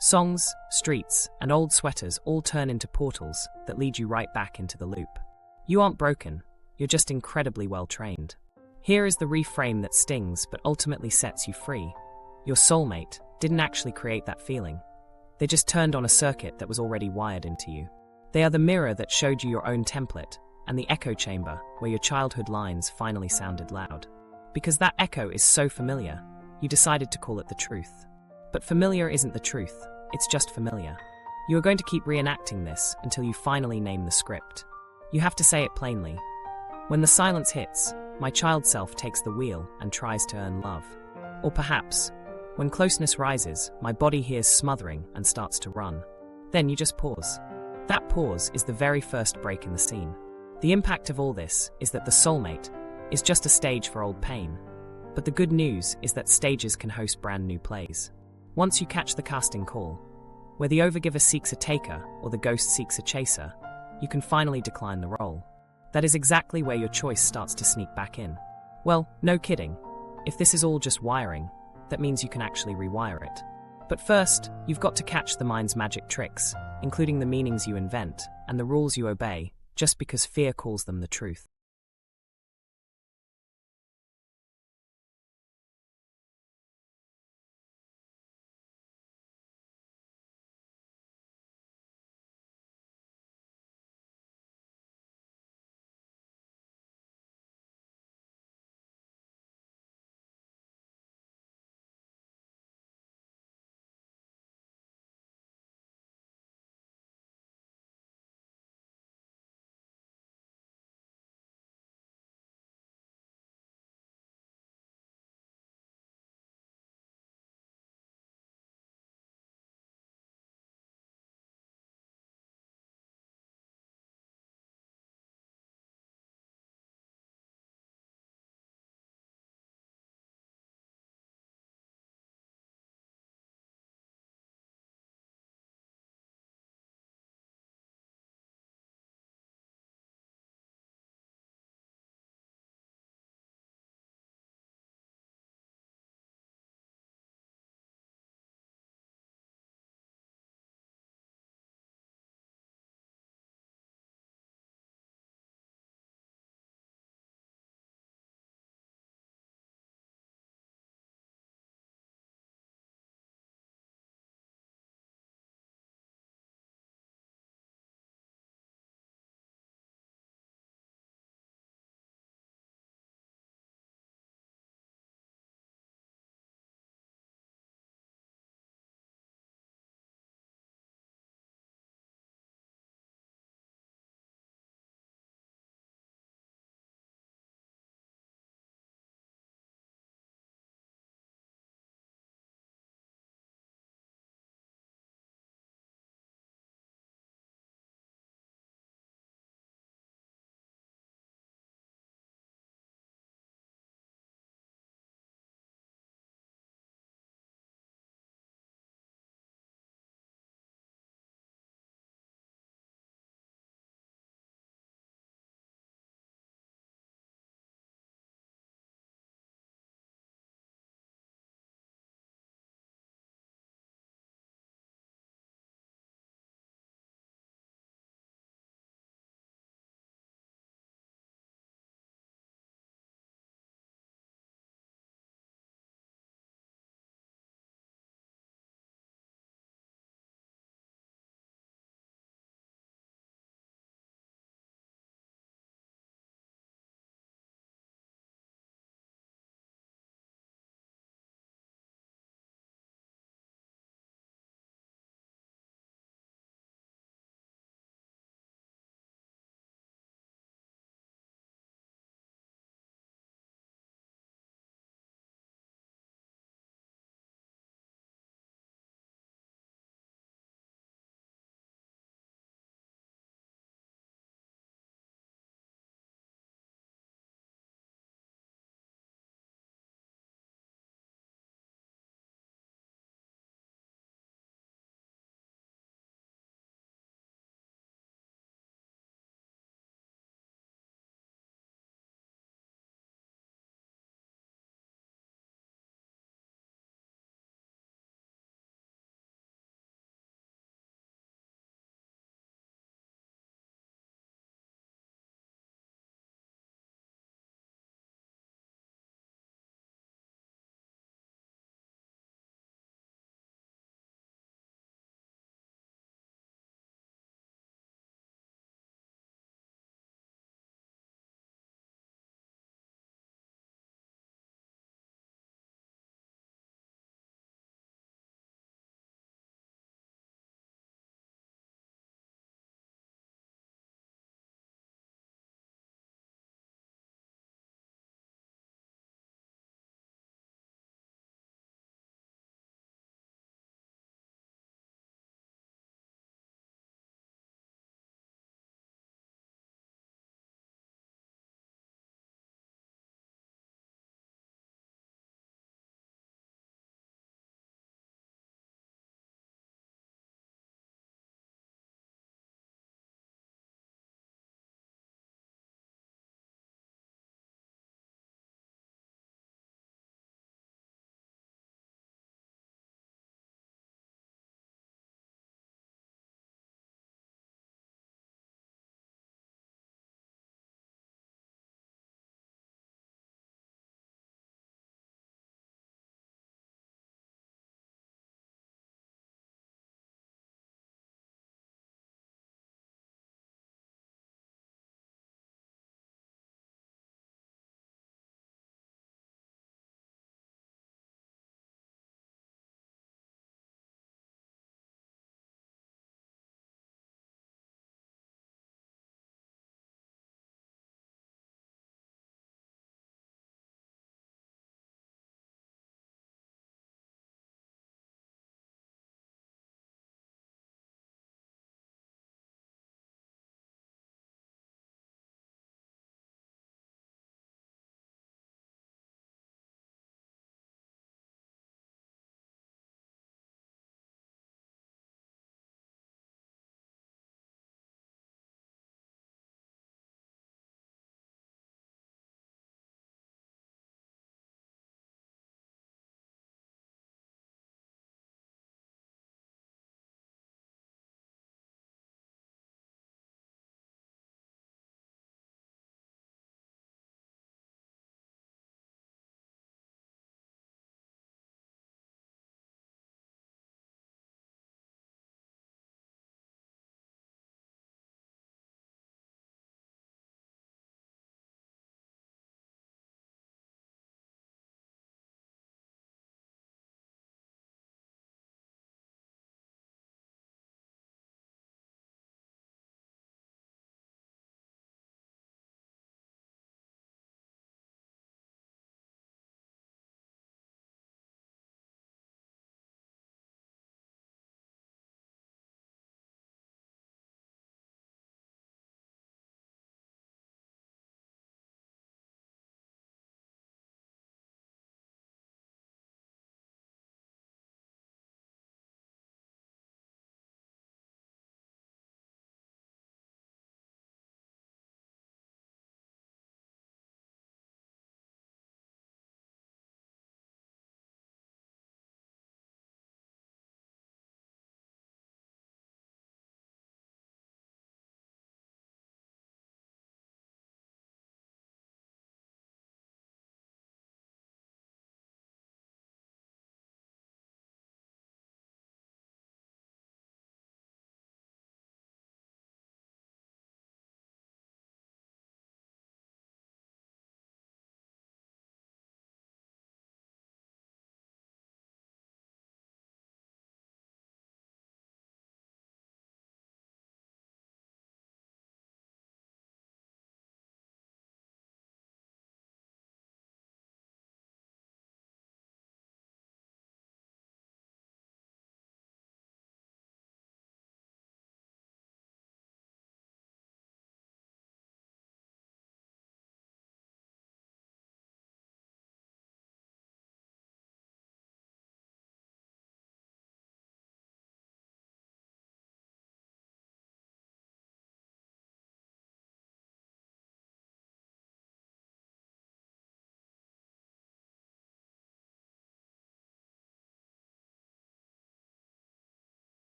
Songs, streets, and old sweaters all turn into portals that lead you right back into the loop. You aren't broken, you're just incredibly well trained. Here is the reframe that stings but ultimately sets you free. Your soulmate didn't actually create that feeling. They just turned on a circuit that was already wired into you. They are the mirror that showed you your own template, and the echo chamber where your childhood lines finally sounded loud. Because that echo is so familiar, you decided to call it the truth. But familiar isn't the truth, it's just familiar. You are going to keep reenacting this until you finally name the script. You have to say it plainly. When the silence hits, my child self takes the wheel and tries to earn love. Or perhaps, when closeness rises, my body hears smothering and starts to run. Then you just pause. That pause is the very first break in the scene. The impact of all this is that the soulmate is just a stage for old pain. But the good news is that stages can host brand new plays. Once you catch the casting call, where the overgiver seeks a taker or the ghost seeks a chaser, you can finally decline the role. That is exactly where your choice starts to sneak back in. Well, no kidding. If this is all just wiring, that means you can actually rewire it. But first, you've got to catch the mind's magic tricks, including the meanings you invent and the rules you obey, just because fear calls them the truth.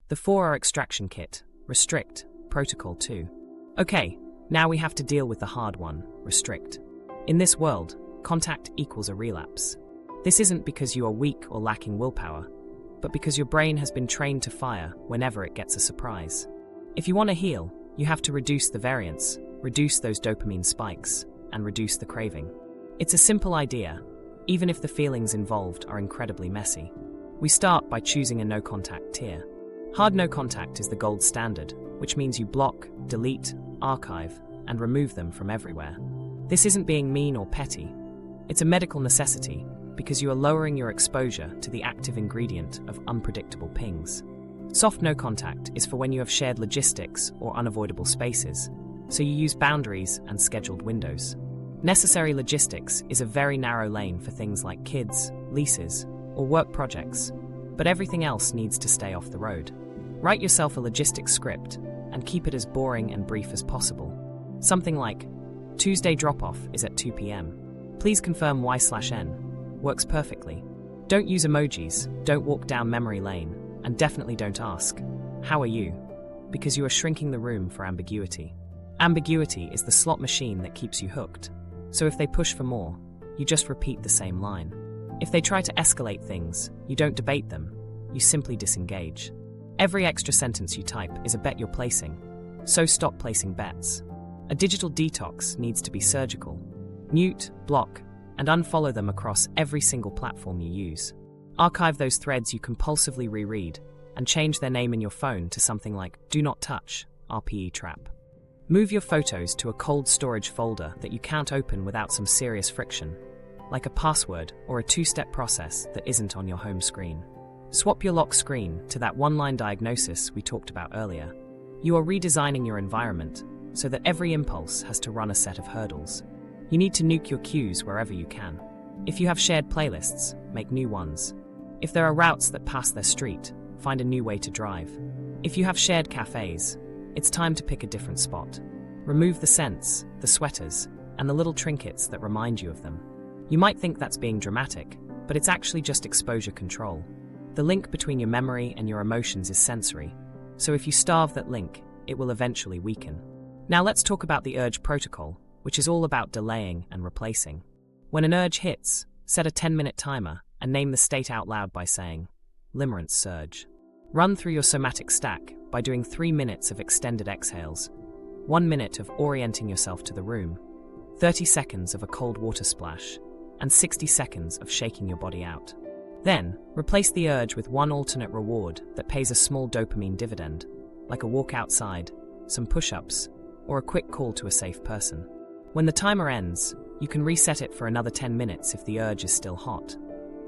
The 4R extraction kit, restrict, protocol 2. Okay, now we have to deal with the hard one, restrict. In this world, contact equals a relapse. This isn't because you are weak or lacking willpower, but because your brain has been trained to fire whenever it gets a surprise. If you want to heal, you have to reduce the variance, reduce those dopamine spikes, and reduce the craving. It's a simple idea, even if the feelings involved are incredibly messy. We start by choosing a no-contact tier. Hard no-contact is the gold standard, which means you block, delete, archive, and remove them from everywhere. This isn't being mean or petty. It's a medical necessity because you are lowering your exposure to the active ingredient of unpredictable pings. Soft no-contact is for when you have shared logistics or unavoidable spaces, so you use boundaries and scheduled windows. Necessary logistics is a very narrow lane for things like kids, leases, or work projects, but everything else needs to stay off the road. Write yourself a logistics script and keep it as boring and brief as possible. Something like, Tuesday drop-off is at 2 p.m. Please confirm Y/N. Works perfectly. Don't use emojis, don't walk down memory lane, and definitely don't ask, how are you? Because you are shrinking the room for ambiguity. Ambiguity is the slot machine that keeps you hooked. So if they push for more, you just repeat the same line. If they try to escalate things, you don't debate them, you simply disengage. Every extra sentence you type is a bet you're placing, so stop placing bets. A digital detox needs to be surgical. Mute, block, and unfollow them across every single platform you use. Archive those threads you compulsively reread, and change their name in your phone to something like Do Not Touch, RPE Trap. Move your photos to a cold storage folder that you can't open without some serious friction, like a password or a two-step process that isn't on your home screen. Swap your lock screen to that one-line diagnosis we talked about earlier. You are redesigning your environment so that every impulse has to run a set of hurdles. You need to nuke your cues wherever you can. If you have shared playlists, make new ones. If there are routes that pass their street, find a new way to drive. If you have shared cafes, it's time to pick a different spot. Remove the scents, the sweaters, and the little trinkets that remind you of them. You might think that's being dramatic, but it's actually just exposure control. The link between your memory and your emotions is sensory, so if you starve that link, it will eventually weaken. Now let's talk about the urge protocol, which is all about delaying and replacing. When an urge hits, set a 10-minute timer and name the state out loud by saying, Limerence surge. Run through your somatic stack by doing 3 minutes of extended exhales, 1 minute of orienting yourself to the room, 30 seconds of a cold water splash, and 60 seconds of shaking your body out. Then, replace the urge with one alternate reward that pays a small dopamine dividend, like a walk outside, some push-ups, or a quick call to a safe person. When the timer ends, you can reset it for another 10 minutes if the urge is still hot,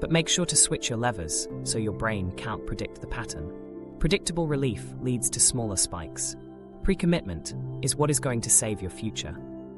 but make sure to switch your levers so your brain can't predict the pattern. Predictable relief leads to smaller spikes. Pre-commitment is what is going to save your future.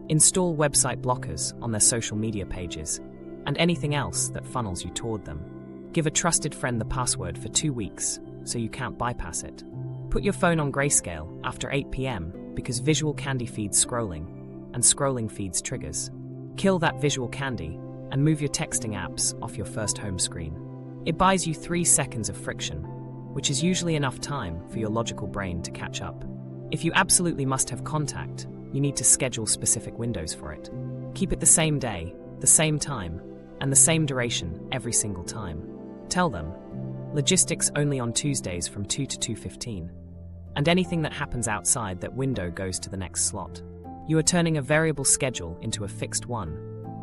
Install website blockers on their social media pages and anything else that funnels you toward them. Give a trusted friend the password for 2 weeks so you can't bypass it. Put your phone on grayscale after 8 p.m. because visual candy feeds scrolling, and scrolling feeds triggers. Kill that visual candy and move your texting apps off your first home screen. It buys you 3 seconds of friction, which is usually enough time for your logical brain to catch up. If you absolutely must have contact, you need to schedule specific windows for it. Keep it the same day, the same time, and the same duration every single time. Tell them, logistics only on Tuesdays from 2 to 2:15, and anything that happens outside that window goes to the next slot. You are turning a variable schedule into a fixed one,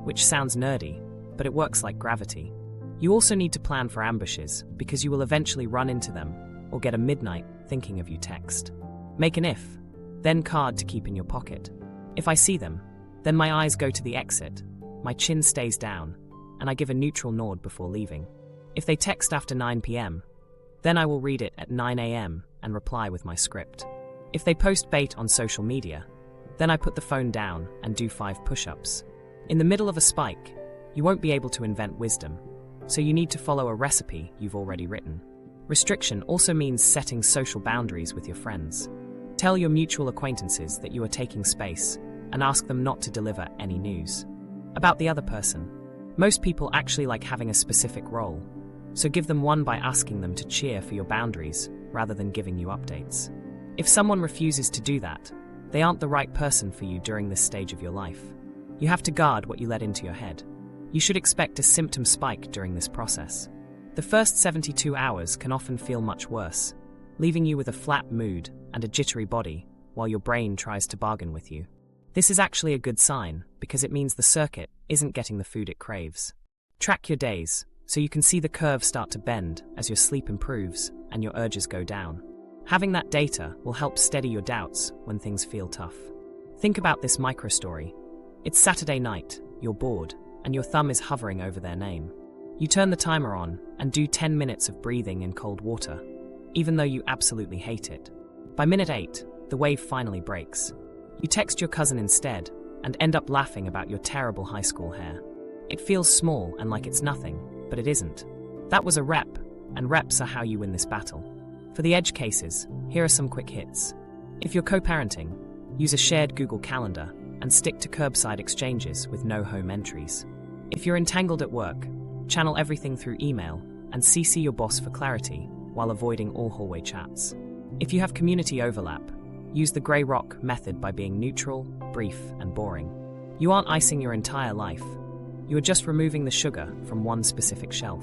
which sounds nerdy, but it works like gravity. You also need to plan for ambushes because you will eventually run into them or get a midnight thinking of you text. Make an if, then card to keep in your pocket. If I see them, then my eyes go to the exit, my chin stays down, and I give a neutral nod before leaving. If they text after 9 p.m., then I will read it at 9 a.m. and reply with my script. If they post bait on social media, then I put the phone down and do 5 push-ups. In the middle of a spike, you won't be able to invent wisdom, so you need to follow a recipe you've already written. Restriction also means setting social boundaries with your friends. Tell your mutual acquaintances that you are taking space and ask them not to deliver any news about the other person. Most people actually like having a specific role, so give them one by asking them to cheer for your boundaries rather than giving you updates. If someone refuses to do that, they aren't the right person for you during this stage of your life. You have to guard what you let into your head. You should expect a symptom spike during this process. The first 72 hours can often feel much worse, leaving you with a flat mood and a jittery body while your brain tries to bargain with you. This is actually a good sign because it means the circuit isn't getting the food it craves. Track your days so you can see the curve start to bend as your sleep improves and your urges go down. Having that data will help steady your doubts when things feel tough. Think about this micro-story. It's Saturday night, you're bored, and your thumb is hovering over their name. You turn the timer on and do 10 minutes of breathing in cold water, even though you absolutely hate it. By minute 8, the wave finally breaks. You text your cousin instead and end up laughing about your terrible high school hair. It feels small and like it's nothing, but it isn't. That was a rep, and reps are how you win this battle. For the edge cases, here are some quick hits. If you're co-parenting, use a shared Google Calendar and stick to curbside exchanges with no home entries. If you're entangled at work, channel everything through email and CC your boss for clarity while avoiding all hallway chats. If you have community overlap, use the grey rock method by being neutral, brief, and boring. You aren't icing your entire life. You are just removing the sugar from one specific shelf.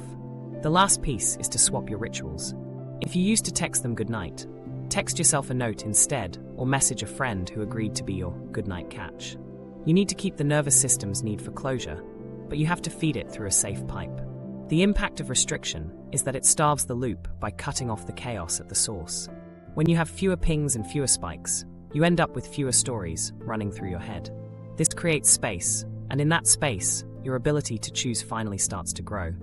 The last piece is to swap your rituals. If you used to text them goodnight, text yourself a note instead or message a friend who agreed to be your goodnight catch. You need to keep the nervous system's need for closure, but you have to feed it through a safe pipe. The impact of restriction is that it starves the loop by cutting off the chaos at the source. When you have fewer pings and fewer spikes, you end up with fewer stories running through your head. This creates space, and in that space, your ability to choose finally starts to grow.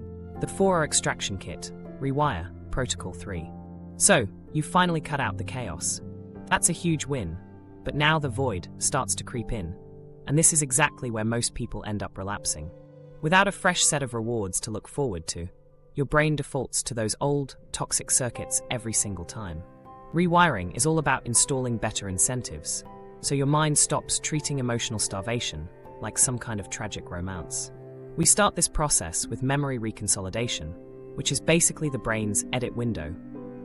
The 4R extraction kit, REWIRE, Protocol 3. So, you've finally cut out the chaos. That's a huge win, but now the void starts to creep in, and this is exactly where most people end up relapsing. Without a fresh set of rewards to look forward to, your brain defaults to those old, toxic circuits every single time. Rewiring is all about installing better incentives, so your mind stops treating emotional starvation like some kind of tragic romance. We start this process with memory reconsolidation, which is basically the brain's edit window,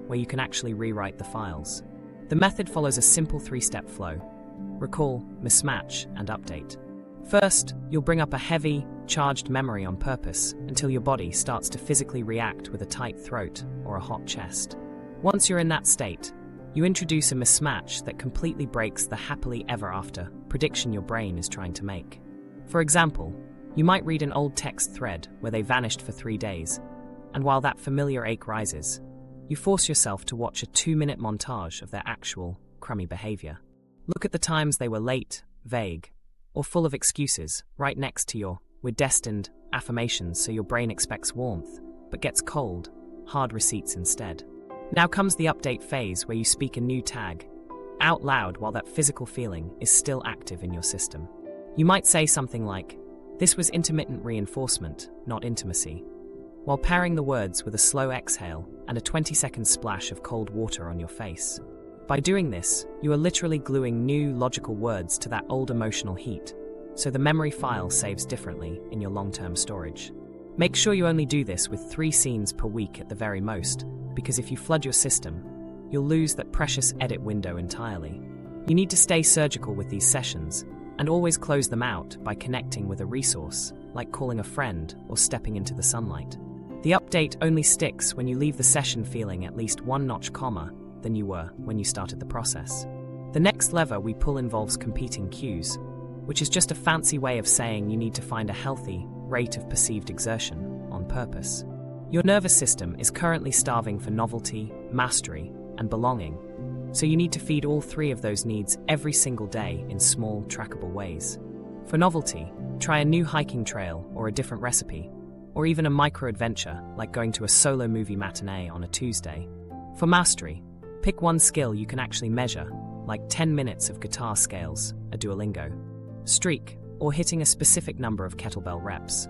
where you can actually rewrite the files. The method follows a simple 3-step flow: recall, mismatch, and update. First, you'll bring up a heavy, charged memory on purpose until your body starts to physically react with a tight throat or a hot chest. Once you're in that state, you introduce a mismatch that completely breaks the happily ever after prediction your brain is trying to make. For example, you might read an old text thread where they vanished for 3 days, and while that familiar ache rises, you force yourself to watch a 2-minute montage of their actual, crummy behavior. Look at the times they were late, vague, or full of excuses right next to your "we're destined" affirmations, so your brain expects warmth, but gets cold, hard receipts instead. Now comes the update phase where you speak a new tag out loud while that physical feeling is still active in your system. You might say something like, "This was intermittent reinforcement, not intimacy," while pairing the words with a slow exhale and a 20-second splash of cold water on your face. By doing this, you are literally gluing new logical words to that old emotional heat, so the memory file saves differently in your long-term storage. Make sure you only do this with 3 scenes per week at the very most, because if you flood your system, you'll lose that precious edit window entirely. You need to stay surgical with these sessions, and always close them out by connecting with a resource, like calling a friend or stepping into the sunlight. The update only sticks when you leave the session feeling at least 1 notch calmer than you were when you started the process. The next lever we pull involves competing cues, which is just a fancy way of saying you need to find a healthy rate of perceived exertion on purpose. Your nervous system is currently starving for novelty, mastery, and belonging, so you need to feed all 3 of those needs every single day in small, trackable ways. For novelty, try a new hiking trail or a different recipe, or even a micro-adventure like going to a solo movie matinee on a Tuesday. For mastery, pick one skill you can actually measure, like 10 minutes of guitar scales, a Duolingo, streak, or hitting a specific number of kettlebell reps.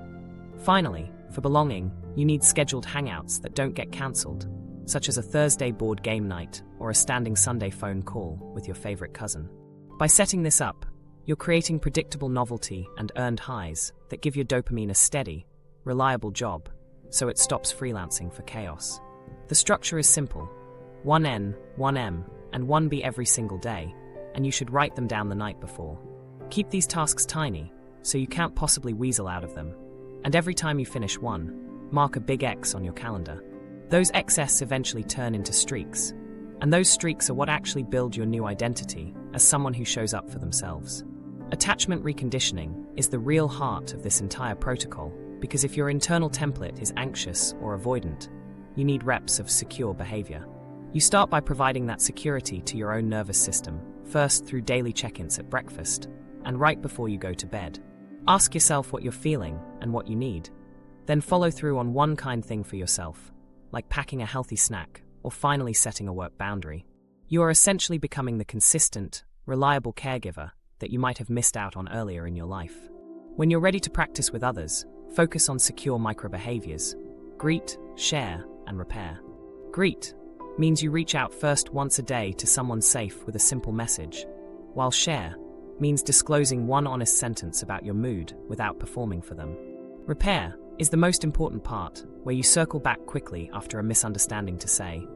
Finally, for belonging, you need scheduled hangouts that don't get cancelled, such as a Thursday board game night or a standing Sunday phone call with your favorite cousin. By setting this up, you're creating predictable novelty and earned highs that give your dopamine a steady, reliable job, so it stops freelancing for chaos. The structure is simple: 1N, 1M, and 1B every single day, and you should write them down the night before. Keep these tasks tiny, so you can't possibly weasel out of them, and every time you finish one, mark a big X on your calendar. Those XS eventually turn into streaks, and those streaks are what actually build your new identity as someone who shows up for themselves. Attachment reconditioning is the real heart of this entire protocol, because if your internal template is anxious or avoidant, you need reps of secure behavior. You start by providing that security to your own nervous system, first through daily check-ins at breakfast, and right before you go to bed. Ask yourself what you're feeling and what you need. Then follow through on one kind thing for yourself, like packing a healthy snack or finally setting a work boundary. You are essentially becoming the consistent, reliable caregiver that you might have missed out on earlier in your life. When you're ready to practice with others, focus on secure microbehaviors. Greet, share, and repair. Greet means you reach out first once a day to someone safe with a simple message, while share means disclosing one honest sentence about your mood without performing for them. Repair is the most important part, where you circle back quickly after a misunderstanding to say,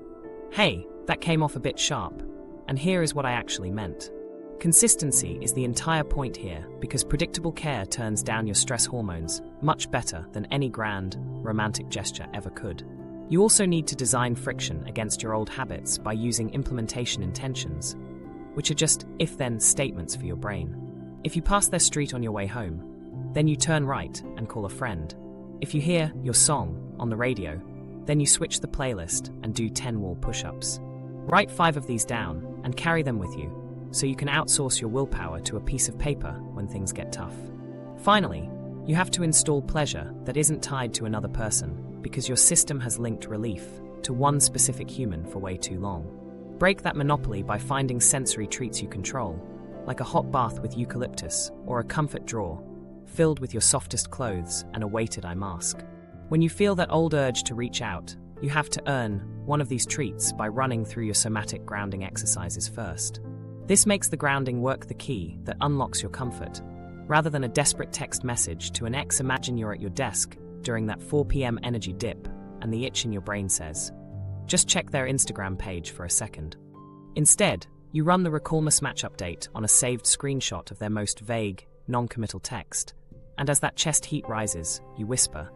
"Hey, that came off a bit sharp, and here is what I actually meant." Consistency is the entire point here, because predictable care turns down your stress hormones much better than any grand, romantic gesture ever could. You also need to design friction against your old habits by using implementation intentions, which are just if-then statements for your brain. If you pass their street on your way home, then you turn right and call a friend. If you hear your song on the radio, then you switch the playlist and do 10 wall push-ups. Write 5 of these down and carry them with you, so you can outsource your willpower to a piece of paper when things get tough. Finally, you have to install pleasure that isn't tied to another person, because your system has linked relief to one specific human for way too long. Break that monopoly by finding sensory treats you control, like a hot bath with eucalyptus or a comfort drawer filled with your softest clothes and a weighted eye mask. When you feel that old urge to reach out, you have to earn one of these treats by running through your somatic grounding exercises first. This makes the grounding work the key that unlocks your comfort. Rather than a desperate text message to an ex, imagine you're at your desk during that 4 p.m. energy dip, and the itch in your brain says, "Just check their Instagram page for a second." Instead, you run the recall mismatch update on a saved screenshot of their most vague, non-committal text, and as that chest heat rises, you whisper,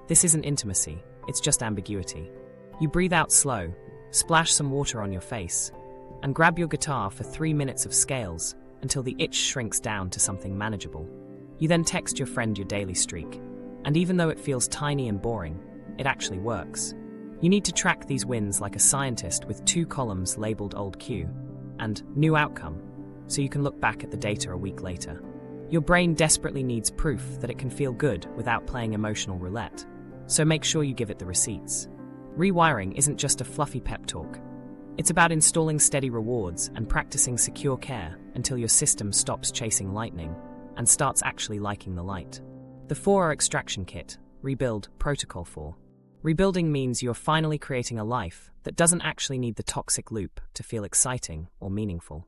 "This isn't intimacy, it's just ambiguity." You breathe out slow, splash some water on your face, and grab your guitar for 3 minutes of scales until the itch shrinks down to something manageable. You then text your friend your daily streak, and even though it feels tiny and boring, it actually works. You need to track these wins like a scientist with 2 columns labeled Old Q and New Outcome, so you can look back at the data a week later. Your brain desperately needs proof that it can feel good without playing emotional roulette, so make sure you give it the receipts. Rewiring isn't just a fluffy pep talk. It's about installing steady rewards and practicing secure care until your system stops chasing lightning and starts actually liking the light. The 4R extraction kit, Rebuild, Protocol 4. Rebuilding means you're finally creating a life that doesn't actually need the toxic loop to feel exciting or meaningful.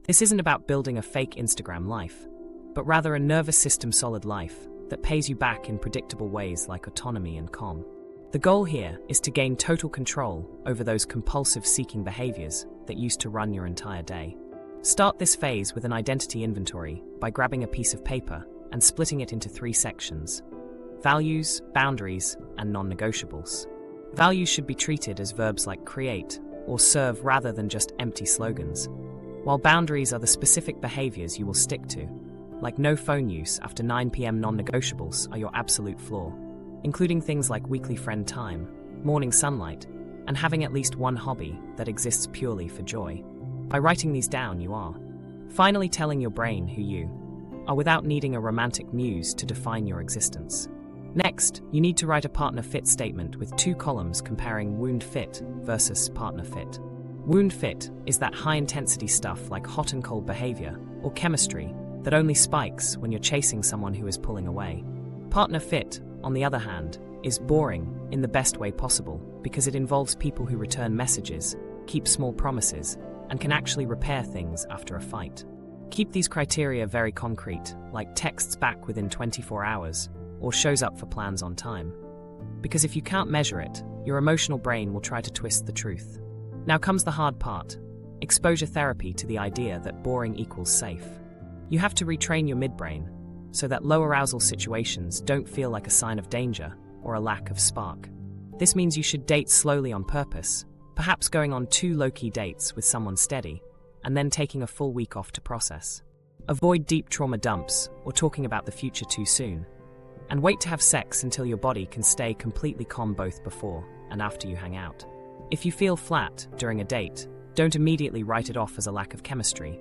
This isn't about building a fake Instagram life, but rather a nervous system solid life that pays you back in predictable ways like autonomy and calm. The goal here is to gain total control over those compulsive seeking behaviors that used to run your entire day. Start this phase with an identity inventory by grabbing a piece of paper and splitting it into 3 sections: values, boundaries, and non-negotiables. Values should be treated as verbs like create or serve rather than just empty slogans, while boundaries are the specific behaviors you will stick to, like no phone use after 9 p.m. Non-negotiables are your absolute floor, including things like weekly friend time, morning sunlight, and having at least one hobby that exists purely for joy. By writing these down, you are finally telling your brain who you are without needing a romantic muse to define your existence. Next, you need to write a partner fit statement with 2 columns comparing wound fit versus partner fit. Wound fit is that high-intensity stuff like hot and cold behavior or chemistry that only spikes when you're chasing someone who is pulling away. Partner fit, on the other hand, is boring in the best way possible because it involves people who return messages, keep small promises, and can actually repair things after a fight. Keep these criteria very concrete, like texts back within 24 hours or shows up for plans on time. Because if you can't measure it, your emotional brain will try to twist the truth. Now comes the hard part: exposure therapy to the idea that boring equals safe. You have to retrain your midbrain so that low arousal situations don't feel like a sign of danger or a lack of spark. This means you should date slowly on purpose, perhaps going on 2 low-key dates with someone steady, and then taking a full week off to process. Avoid deep trauma dumps or talking about the future too soon, and wait to have sex until your body can stay completely calm both before and after you hang out. If you feel flat during a date, don't immediately write it off as a lack of chemistry,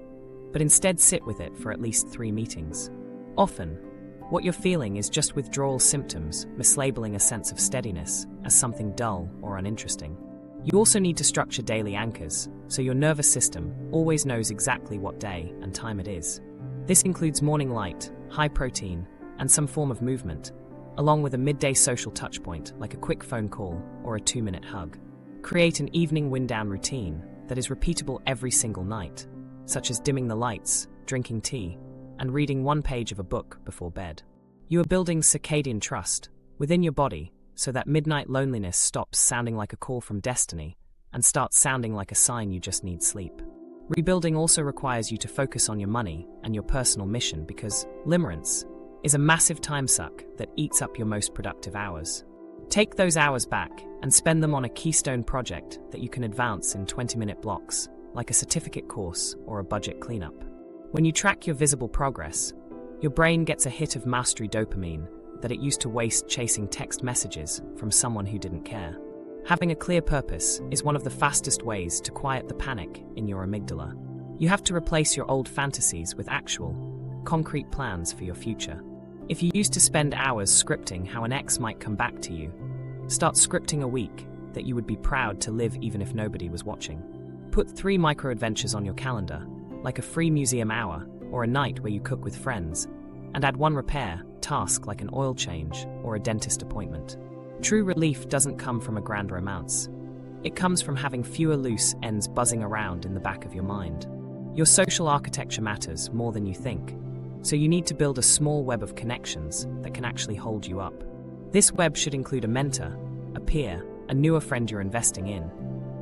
but instead sit with it for at least 3 meetings. Often, what you're feeling is just withdrawal symptoms, mislabeling a sense of steadiness as something dull or uninteresting. You also need to structure daily anchors, so your nervous system always knows exactly what day and time it is. This includes morning light, high protein, and some form of movement, along with a midday social touchpoint like a quick phone call or a 2-minute hug. Create an evening wind-down routine that is repeatable every single night, such as dimming the lights, drinking tea, and reading 1 page of a book before bed. You are building circadian trust within your body so that midnight loneliness stops sounding like a call from destiny and starts sounding like a sign you just need sleep. Rebuilding also requires you to focus on your money and your personal mission, because limerence is a massive time suck that eats up your most productive hours. Take those hours back and spend them on a keystone project that you can advance in 20-minute blocks, like a certificate course or a budget cleanup. When you track your visible progress, your brain gets a hit of mastery dopamine that it used to waste chasing text messages from someone who didn't care. Having a clear purpose is one of the fastest ways to quiet the panic in your amygdala. You have to replace your old fantasies with actual, concrete plans for your future. If you used to spend hours scripting how an ex might come back to you, start scripting a week that you would be proud to live even if nobody was watching. Put 3 micro-adventures on your calendar, like a free museum hour or a night where you cook with friends, and add 1 repair task like an oil change or a dentist appointment. True relief doesn't come from a grand romance. It comes from having fewer loose ends buzzing around in the back of your mind. Your social architecture matters more than you think, so you need to build a small web of connections that can actually hold you up. This web should include a mentor, a peer, a newer friend you're investing in,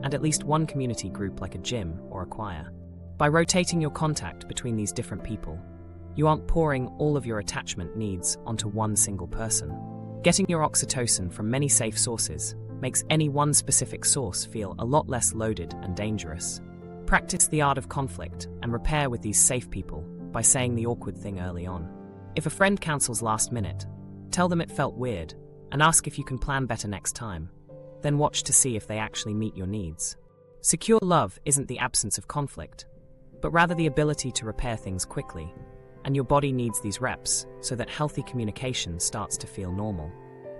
and at least 1 community group like a gym or a choir. By rotating your contact between these different people, you aren't pouring all of your attachment needs onto one single person. Getting your oxytocin from many safe sources makes any one specific source feel a lot less loaded and dangerous. Practice the art of conflict and repair with these safe people by saying the awkward thing early on. If a friend cancels last minute, tell them it felt weird and ask if you can plan better next time. Then watch to see if they actually meet your needs. Secure love isn't the absence of conflict, but rather the ability to repair things quickly. And your body needs these reps so that healthy communication starts to feel normal.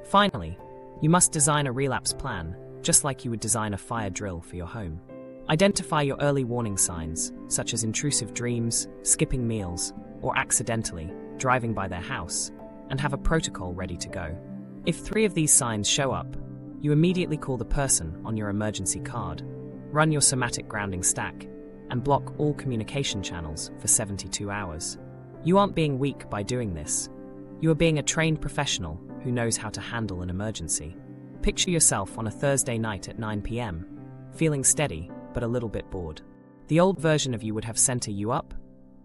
Finally, you must design a relapse plan, just like you would design a fire drill for your home. Identify your early warning signs, such as intrusive dreams, skipping meals, or accidentally driving by their house, and have a protocol ready to go. If 3 of these signs show up, you immediately call the person on your emergency card, run your somatic grounding stack, and block all communication channels for 72 hours. You aren't being weak by doing this. You are being a trained professional who knows how to handle an emergency. Picture yourself on a Thursday night at 9 p.m, feeling steady but a little bit bored. The old version of you would have sent a "you up?"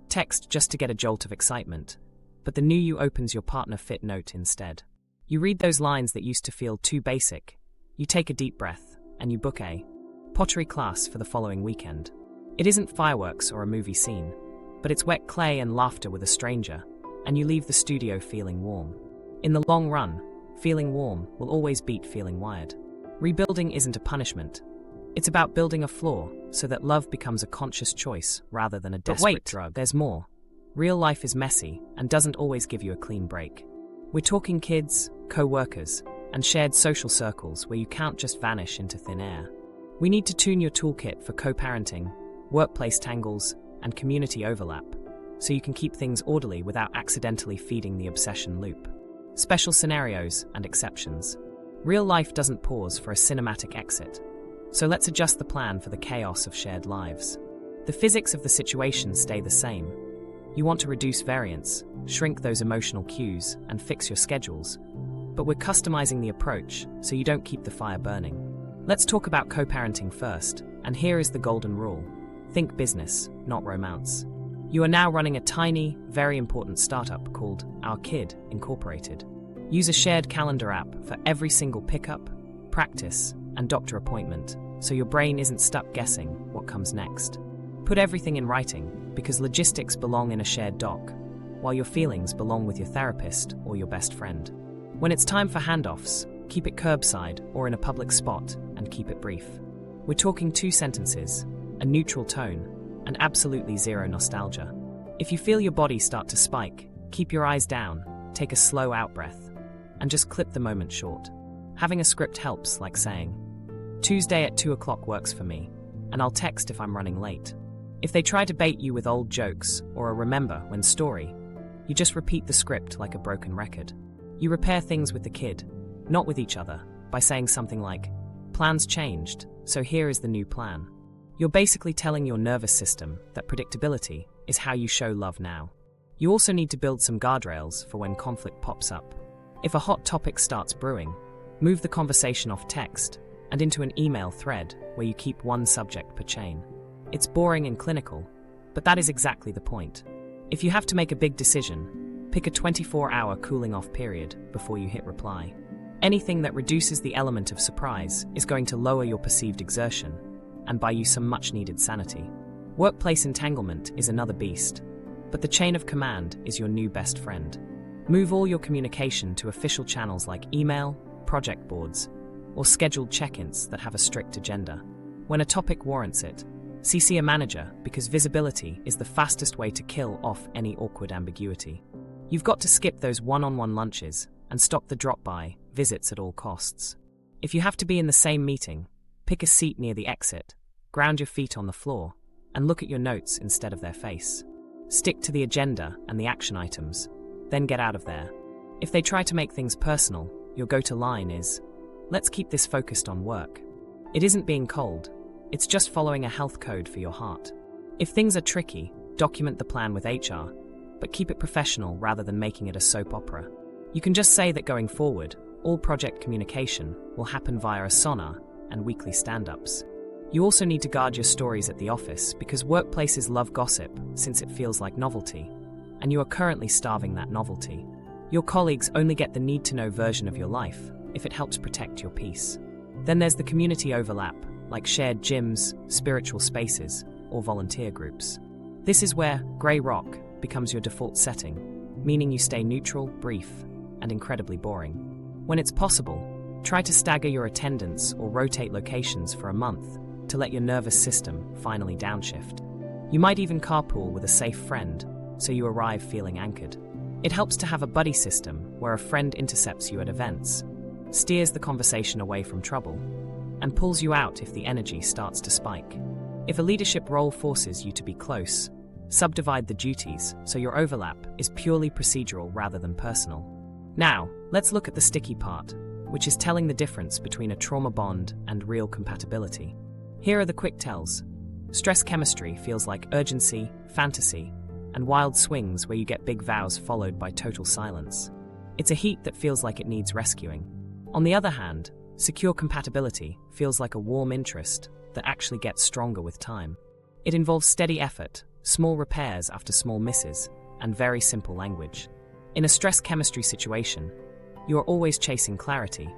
text just to get a jolt of excitement, but the new you opens your partner fit note instead. You read those lines that used to feel too basic, you take a deep breath, and you book a pottery class for the following weekend. It isn't fireworks or a movie scene, but it's wet clay and laughter with a stranger, and you leave the studio feeling warm. In the long run, feeling warm will always beat feeling wired. Rebuilding isn't a punishment. It's about building a floor so that love becomes a conscious choice rather than a desperate drug. There's more. Real life is messy and doesn't always give you a clean break. We're talking kids, co-workers, and shared social circles where you can't just vanish into thin air. We need to tune your toolkit for co-parenting, workplace tangles, and community overlap, so you can keep things orderly without accidentally feeding the obsession loop. Special scenarios and exceptions. Real life doesn't pause for a cinematic exit, so let's adjust the plan for the chaos of shared lives. The physics of the situation stay the same. You want to reduce variance, shrink those emotional cues, and fix your schedules, but we're customizing the approach so you don't keep the fire burning. Let's talk about co-parenting first, and here is the golden rule. Think business, not romance. You are now running a tiny, very important startup called Our Kid Incorporated. Use a shared calendar app for every single pickup, practice, and doctor appointment, so your brain isn't stuck guessing what comes next. Put everything in writing, because logistics belong in a shared doc, while your feelings belong with your therapist or your best friend. When it's time for handoffs, keep it curbside or in a public spot, and keep it brief. We're talking 2 sentences, a neutral tone, and absolutely zero nostalgia. If you feel your body start to spike, keep your eyes down, take a slow out-breath, and just clip the moment short. Having a script helps, like saying, Tuesday at 2 o'clock works for me, and I'll text if I'm running late. If they try to bait you with old jokes or a remember when story, you just repeat the script like a broken record. You repair things with the kid, not with each other, by saying something like, plans changed, so here is the new plan. You're basically telling your nervous system that predictability is how you show love now. You also need to build some guardrails for when conflict pops up. If a hot topic starts brewing, move the conversation off text and into an email thread where you keep one subject per chain. It's boring and clinical, but that is exactly the point. If you have to make a big decision, pick a 24-hour cooling-off period before you hit reply. Anything that reduces the element of surprise is going to lower your perceived exertion and buy you some much-needed sanity. Workplace entanglement is another beast, but the chain of command is your new best friend. Move all your communication to official channels like email, project boards, or scheduled check-ins that have a strict agenda. When a topic warrants it, CC a manager because visibility is the fastest way to kill off any awkward ambiguity. You've got to skip those one-on-one lunches and stop the drop-by visits at all costs. If you have to be in the same meeting, pick a seat near the exit, ground your feet on the floor, and look at your notes instead of their face. Stick to the agenda and the action items, then get out of there. If they try to make things personal, your go-to line is, let's keep this focused on work. It isn't being cold, it's just following a health code for your heart. If things are tricky, document the plan with HR, but keep it professional rather than making it a soap opera. You can just say that going forward, all project communication will happen via a sonar and weekly stand-ups. You also need to guard your stories at the office because workplaces love gossip since it feels like novelty, and you are currently starving that novelty. Your colleagues only get the need-to-know version of your life if it helps protect your peace. Then there's the community overlap, like shared gyms, spiritual spaces, or volunteer groups. This is where grey rock becomes your default setting, meaning you stay neutral, brief, and incredibly boring. When it's possible, try to stagger your attendance or rotate locations for a month to let your nervous system finally downshift. You might even carpool with a safe friend so you arrive feeling anchored. It helps to have a buddy system where a friend intercepts you at events, steers the conversation away from trouble, and pulls you out if the energy starts to spike. If a leadership role forces you to be close, subdivide the duties so your overlap is purely procedural rather than personal. Now, let's look at the sticky part, which is telling the difference between a trauma bond and real compatibility. Here are the quick tells. Stress chemistry feels like urgency, fantasy, and wild swings where you get big vows followed by total silence. It's a heat that feels like it needs rescuing. On the other hand, secure compatibility feels like a warm interest that actually gets stronger with time. It involves steady effort, small repairs after small misses, and very simple language. In a stress chemistry situation, you are always chasing clarity,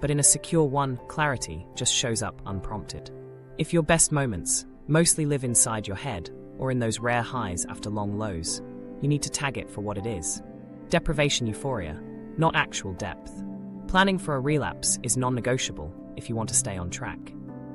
but in a secure one, clarity just shows up unprompted. If your best moments mostly live inside your head or in those rare highs after long lows, you need to tag it for what it is. Deprivation euphoria, not actual depth. Planning for a relapse is non-negotiable if you want to stay on track.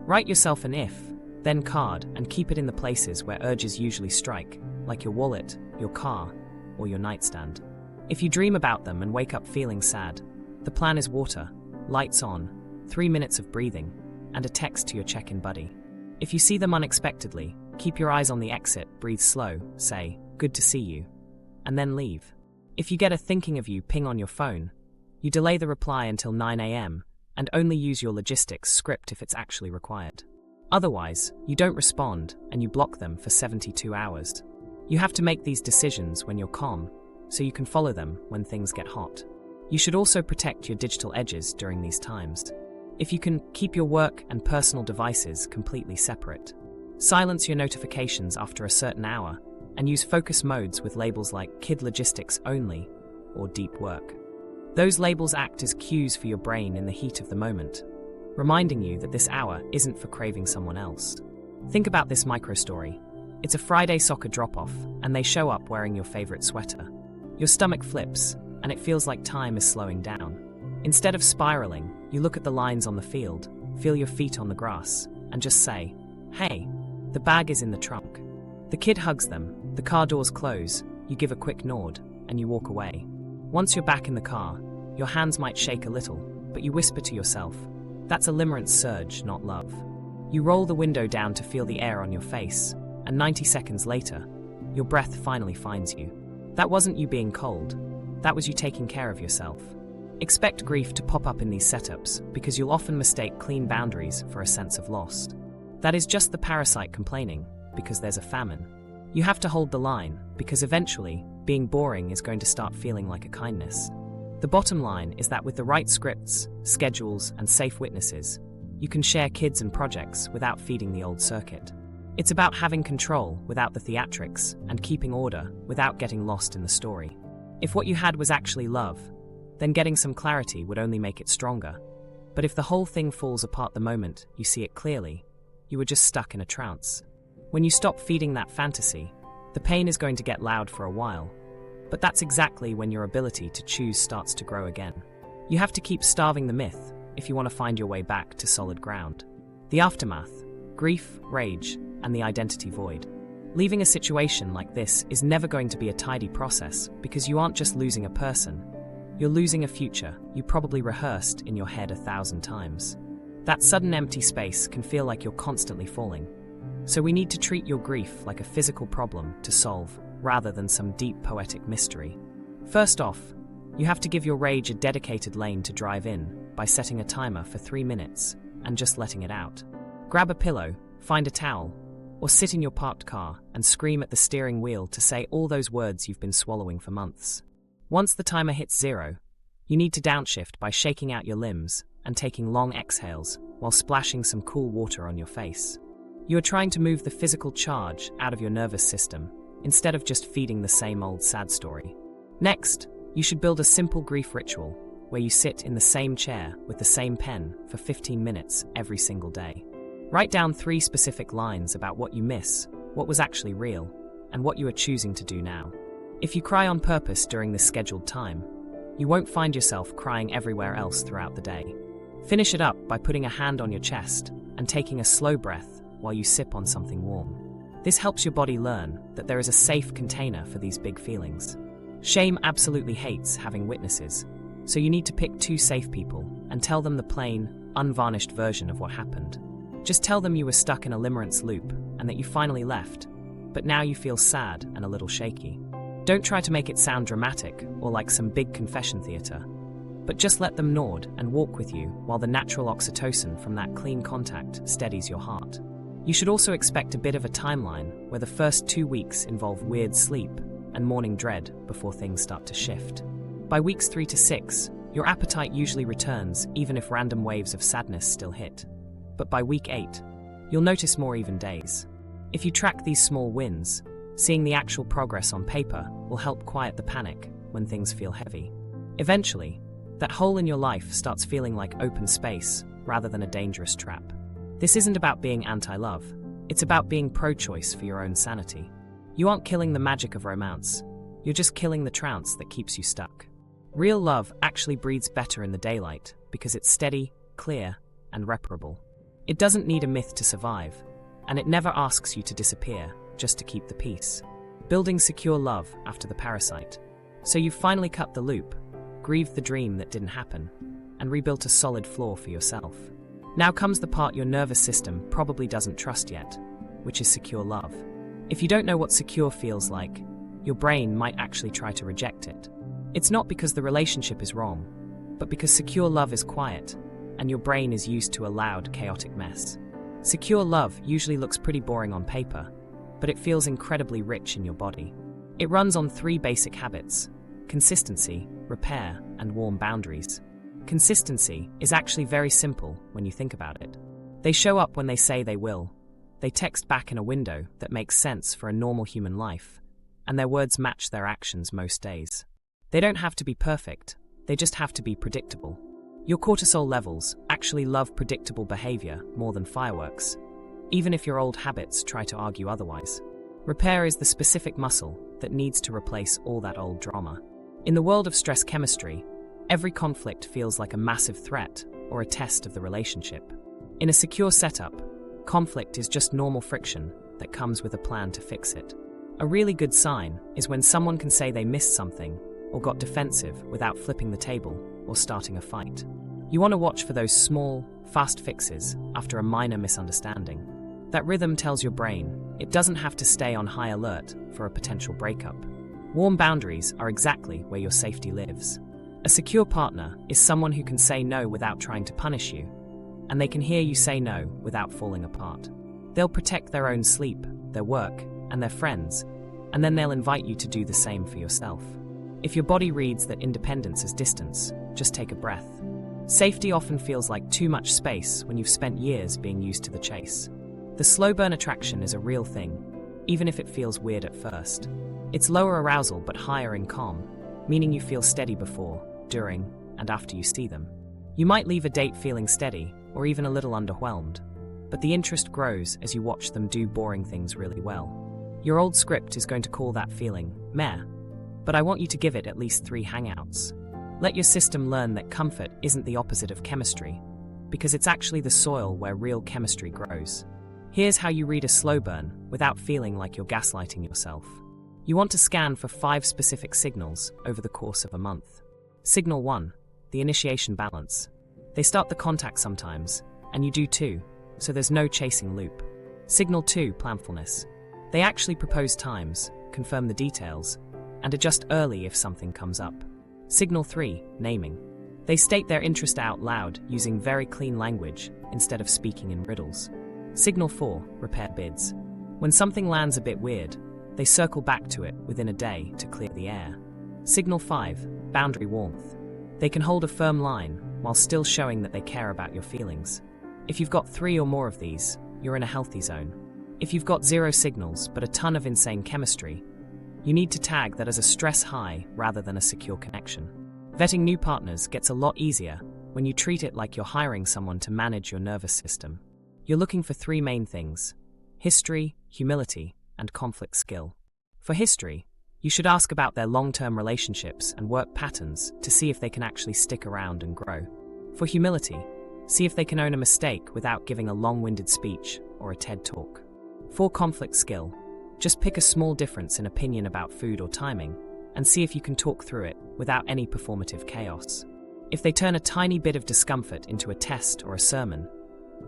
Write yourself an if, then card and keep it in the places where urges usually strike, like your wallet, your car, or your nightstand. If you dream about them and wake up feeling sad, the plan is water, lights on, 3 minutes of breathing, and a text to your check-in buddy. If you see them unexpectedly, keep your eyes on the exit, breathe slow, say, good to see you, and then leave. If you get a thinking of you ping on your phone, you delay the reply until 9 a.m. and only use your logistics script if it's actually required. Otherwise, you don't respond and you block them for 72 hours. You have to make these decisions when you're calm, so you can follow them when things get hot. You should also protect your digital edges during these times. If you can, keep your work and personal devices completely separate. Silence your notifications after a certain hour, and use focus modes with labels like Kid Logistics Only or Deep Work. Those labels act as cues for your brain in the heat of the moment, reminding you that this hour isn't for craving someone else. Think about this micro-story. It's a Friday soccer drop-off, and they show up wearing your favorite sweater. Your stomach flips, and it feels like time is slowing down. Instead of spiraling, you look at the lines on the field, feel your feet on the grass, and just say, "Hey, the bag is in the trunk." The kid hugs them, the car doors close, you give a quick nod, and you walk away. Once you're back in the car, your hands might shake a little, but you whisper to yourself, "That's a limerence surge, not love." You roll the window down to feel the air on your face, and 90 seconds later, your breath finally finds you. That wasn't you being cold, that was you taking care of yourself. Expect grief to pop up in these setups because you'll often mistake clean boundaries for a sense of loss. That is just the parasite complaining because there's a famine. You have to hold the line because eventually, being boring is going to start feeling like a kindness. The bottom line is that with the right scripts, schedules, and safe witnesses, you can share kids and projects without feeding the old circuit. It's about having control without the theatrics and keeping order without getting lost in the story. If what you had was actually love, then getting some clarity would only make it stronger. But if the whole thing falls apart the moment you see it clearly, you were just stuck in a trance. When you stop feeding that fantasy, the pain is going to get loud for a while, but that's exactly when your ability to choose starts to grow again. You have to keep starving the myth if you want to find your way back to solid ground. The aftermath, grief, rage, and the identity void. Leaving a situation like this is never going to be a tidy process because you aren't just losing a person, you're losing a future you probably rehearsed in your head 1,000 times. That sudden empty space can feel like you're constantly falling. So we need to treat your grief like a physical problem to solve, rather than some deep poetic mystery. First off, you have to give your rage a dedicated lane to drive in by setting a timer for 3 minutes and just letting it out. Grab a pillow, find a towel, or sit in your parked car and scream at the steering wheel to say all those words you've been swallowing for months. Once the timer hits 0, you need to downshift by shaking out your limbs and taking long exhales while splashing some cool water on your face. You are trying to move the physical charge out of your nervous system instead of just feeding the same old sad story. Next, you should build a simple grief ritual where you sit in the same chair with the same pen for 15 minutes every single day. Write down 3 specific lines about what you miss, what was actually real, and what you are choosing to do now. If you cry on purpose during this scheduled time, you won't find yourself crying everywhere else throughout the day. Finish it up by putting a hand on your chest and taking a slow breath while you sip on something warm. This helps your body learn that there is a safe container for these big feelings. Shame absolutely hates having witnesses, so you need to pick 2 safe people and tell them the plain, unvarnished version of what happened. Just tell them you were stuck in a limerence loop and that you finally left, but now you feel sad and a little shaky. Don't try to make it sound dramatic or like some big confession theater, but just let them nod and walk with you while the natural oxytocin from that clean contact steadies your heart. You should also expect a bit of a timeline where the first 2 weeks involve weird sleep and morning dread before things start to shift. By weeks 3 to 6, your appetite usually returns even if random waves of sadness still hit. But by week 8, you'll notice more even days. If you track these small wins, seeing the actual progress on paper will help quiet the panic when things feel heavy. Eventually, that hole in your life starts feeling like open space rather than a dangerous trap. This isn't about being anti-love, it's about being pro-choice for your own sanity. You aren't killing the magic of romance, you're just killing the trance that keeps you stuck. Real love actually breathes better in the daylight because it's steady, clear, and reparable. It doesn't need a myth to survive, and it never asks you to disappear just to keep the peace. Building secure love after the parasite. So you've finally cut the loop, grieved the dream that didn't happen, and rebuilt a solid floor for yourself. Now comes the part your nervous system probably doesn't trust yet, which is secure love. If you don't know what secure feels like, your brain might actually try to reject it. It's not because the relationship is wrong, but because secure love is quiet, and your brain is used to a loud, chaotic mess. Secure love usually looks pretty boring on paper, but it feels incredibly rich in your body. It runs on 3 basic habits: consistency, repair, and warm boundaries. Consistency is actually very simple when you think about it. They show up when they say they will. They text back in a window that makes sense for a normal human life, and their words match their actions most days. They don't have to be perfect, they just have to be predictable. Your cortisol levels actually love predictable behavior more than fireworks, even if your old habits try to argue otherwise. Repair is the specific muscle that needs to replace all that old drama. In the world of stress chemistry, every conflict feels like a massive threat or a test of the relationship. In a secure setup, conflict is just normal friction that comes with a plan to fix it. A really good sign is when someone can say they missed something or got defensive without flipping the table or starting a fight. You want to watch for those small, fast fixes after a minor misunderstanding. That rhythm tells your brain it doesn't have to stay on high alert for a potential breakup. Warm boundaries are exactly where your safety lives. A secure partner is someone who can say no without trying to punish you, and they can hear you say no without falling apart. They'll protect their own sleep, their work, and their friends, and then they'll invite you to do the same for yourself. If your body reads that independence is distance, just take a breath. Safety often feels like too much space when you've spent years being used to the chase. The slow burn attraction is a real thing, even if it feels weird at first. It's lower arousal but higher in calm, meaning you feel steady before, during, and after you see them. You might leave a date feeling steady, or even a little underwhelmed, but the interest grows as you watch them do boring things really well. Your old script is going to call that feeling meh, but I want you to give it at least 3 hangouts. Let your system learn that comfort isn't the opposite of chemistry, because it's actually the soil where real chemistry grows. Here's how you read a slow burn without feeling like you're gaslighting yourself. You want to scan for 5 specific signals over the course of a month. Signal 1, the initiation balance. They start the contact sometimes, and you do too, so there's no chasing loop. Signal 2, planfulness. They actually propose times, confirm the details, and adjust early if something comes up. Signal 3, naming. They state their interest out loud using very clean language instead of speaking in riddles. Signal 4, repair bids. When something lands a bit weird, they circle back to it within a day to clear the air. Signal 5, boundary warmth. They can hold a firm line while still showing that they care about your feelings. If you've got 3 or more of these, you're in a healthy zone. If you've got 0 signals but a ton of insane chemistry, you need to tag that as a stress high rather than a secure connection. Vetting new partners gets a lot easier when you treat it like you're hiring someone to manage your nervous system. You're looking for 3 main things: history, humility, and conflict skill. For history, you should ask about their long-term relationships and work patterns to see if they can actually stick around and grow. For humility, see if they can own a mistake without giving a long-winded speech or a TED talk. For conflict skill, just pick a small difference in opinion about food or timing and see if you can talk through it without any performative chaos. If they turn a tiny bit of discomfort into a test or a sermon,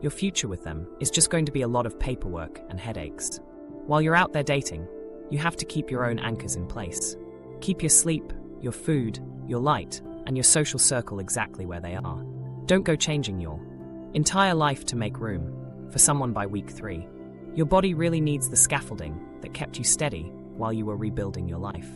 your future with them is just going to be a lot of paperwork and headaches. While you're out there dating, you have to keep your own anchors in place. Keep your sleep, your food, your light, and your social circle exactly where they are. Don't go changing your entire life to make room for someone by week 3. Your body really needs the scaffolding that kept you steady while you were rebuilding your life.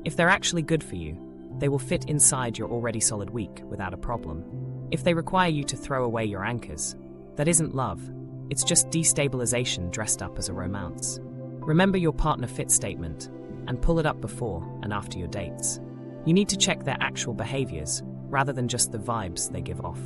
If they're actually good for you, they will fit inside your already solid week without a problem. If they require you to throw away your anchors, that isn't love, it's just destabilization dressed up as a romance. Remember your partner fit statement and pull it up before and after your dates. You need to check their actual behaviors rather than just the vibes they give off.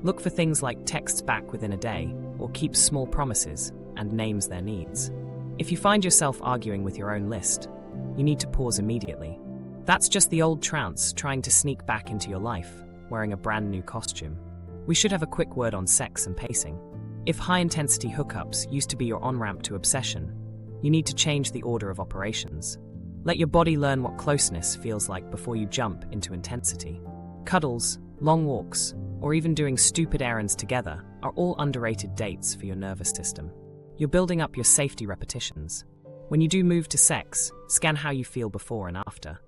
Look for things like texts back within a day or keeps small promises and names their needs. If you find yourself arguing with your own list, you need to pause immediately. That's just the old trance trying to sneak back into your life, wearing a brand new costume. We should have a quick word on sex and pacing. If high-intensity hookups used to be your on-ramp to obsession, you need to change the order of operations. Let your body learn what closeness feels like before you jump into intensity. Cuddles, long walks, or even doing stupid errands together are all underrated dates for your nervous system. You're building up your safety repetitions. When you do move to sex, scan how you feel before and after.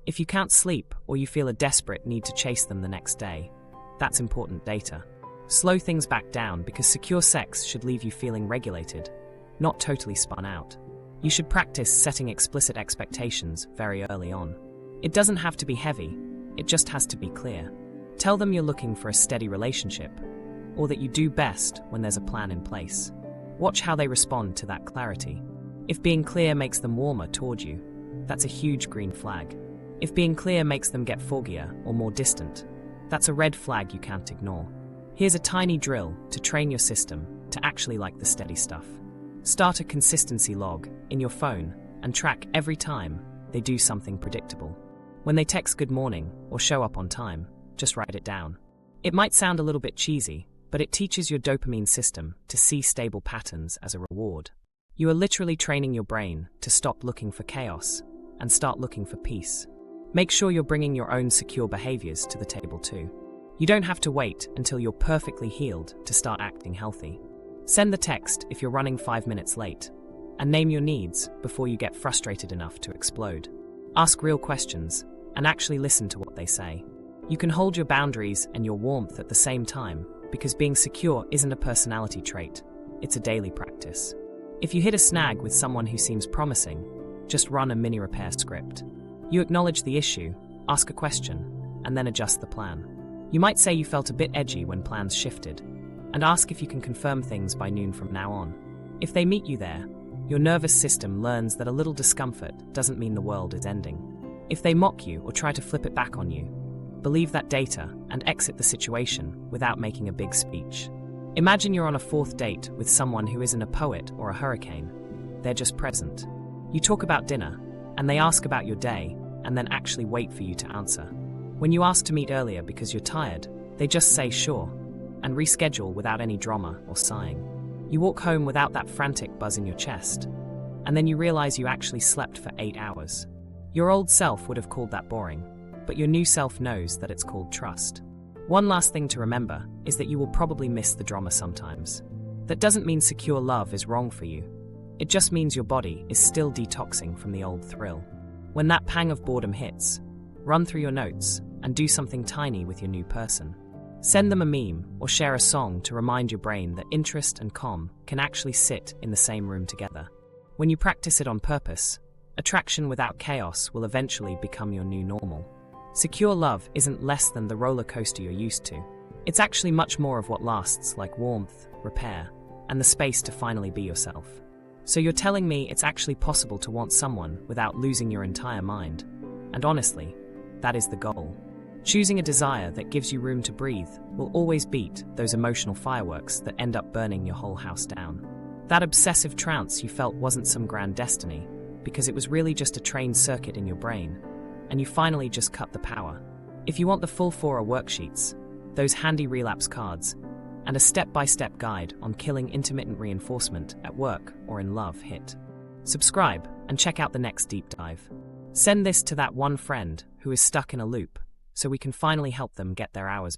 If you can't sleep or you feel a desperate need to chase them the next day, that's important data. Slow things back down because secure sex should leave you feeling regulated, not totally spun out. You should practice setting explicit expectations very early on. It doesn't have to be heavy, It just has to be clear. Tell them you're looking for a steady relationship, or that you do best when there's a plan in place. Watch how they respond to that clarity. If being clear makes them warmer toward you, that's a huge green flag. If being clear makes them get foggier or more distant, that's a red flag you can't ignore. Here's a tiny drill to train your system to actually like the steady stuff. Start a consistency log in your phone and track every time they do something predictable. When they text good morning or show up on time, just write it down. It might sound a little bit cheesy, but it teaches your dopamine system to see stable patterns as a reward. You are literally training your brain to stop looking for chaos and start looking for peace. Make sure you're bringing your own secure behaviors to the table too. You don't have to wait until you're perfectly healed to start acting healthy. Send the text if you're running 5 minutes late, and name your needs before you get frustrated enough to explode. Ask real questions and actually listen to what they say. You can hold your boundaries and your warmth at the same time, because being secure isn't a personality trait, it's a daily practice. If you hit a snag with someone who seems promising, just run a mini repair script. You acknowledge the issue, ask a question, and then adjust the plan. You might say you felt a bit edgy when plans shifted, and ask if you can confirm things by noon from now on. If they meet you there, your nervous system learns that a little discomfort doesn't mean the world is ending. If they mock you or try to flip it back on you, believe that data and exit the situation without making a big speech. Imagine you're on a 4th date with someone who isn't a poet or a hurricane. They're just present. You talk about dinner, and they ask about your day, and then actually wait for you to answer. When you ask to meet earlier because you're tired, they just say sure, and reschedule without any drama or sighing. You walk home without that frantic buzz in your chest, and then you realize you actually slept for 8 hours. Your old self would have called that boring, but your new self knows that it's called trust. One last thing to remember is that you will probably miss the drama sometimes. That doesn't mean secure love is wrong for you. It just means your body is still detoxing from the old thrill. When that pang of boredom hits, run through your notes and do something tiny with your new person. Send them a meme or share a song to remind your brain that interest and calm can actually sit in the same room together. When you practice it on purpose, attraction without chaos will eventually become your new normal. Secure love isn't less than the roller coaster you're used to. It's actually much more of what lasts, like warmth, repair, and the space to finally be yourself. So you're telling me it's actually possible to want someone without losing your entire mind. And honestly, that is the goal. Choosing a desire that gives you room to breathe will always beat those emotional fireworks that end up burning your whole house down. That obsessive trance you felt wasn't some grand destiny, because it was really just a trained circuit in your brain, and you finally just cut the power. If you want the full 4 worksheets, those handy relapse cards, and a step-by-step guide on killing intermittent reinforcement at work or in love, hit subscribe and check out the next deep dive. Send this to that one friend who is stuck in a loop, so we can finally help them get their hours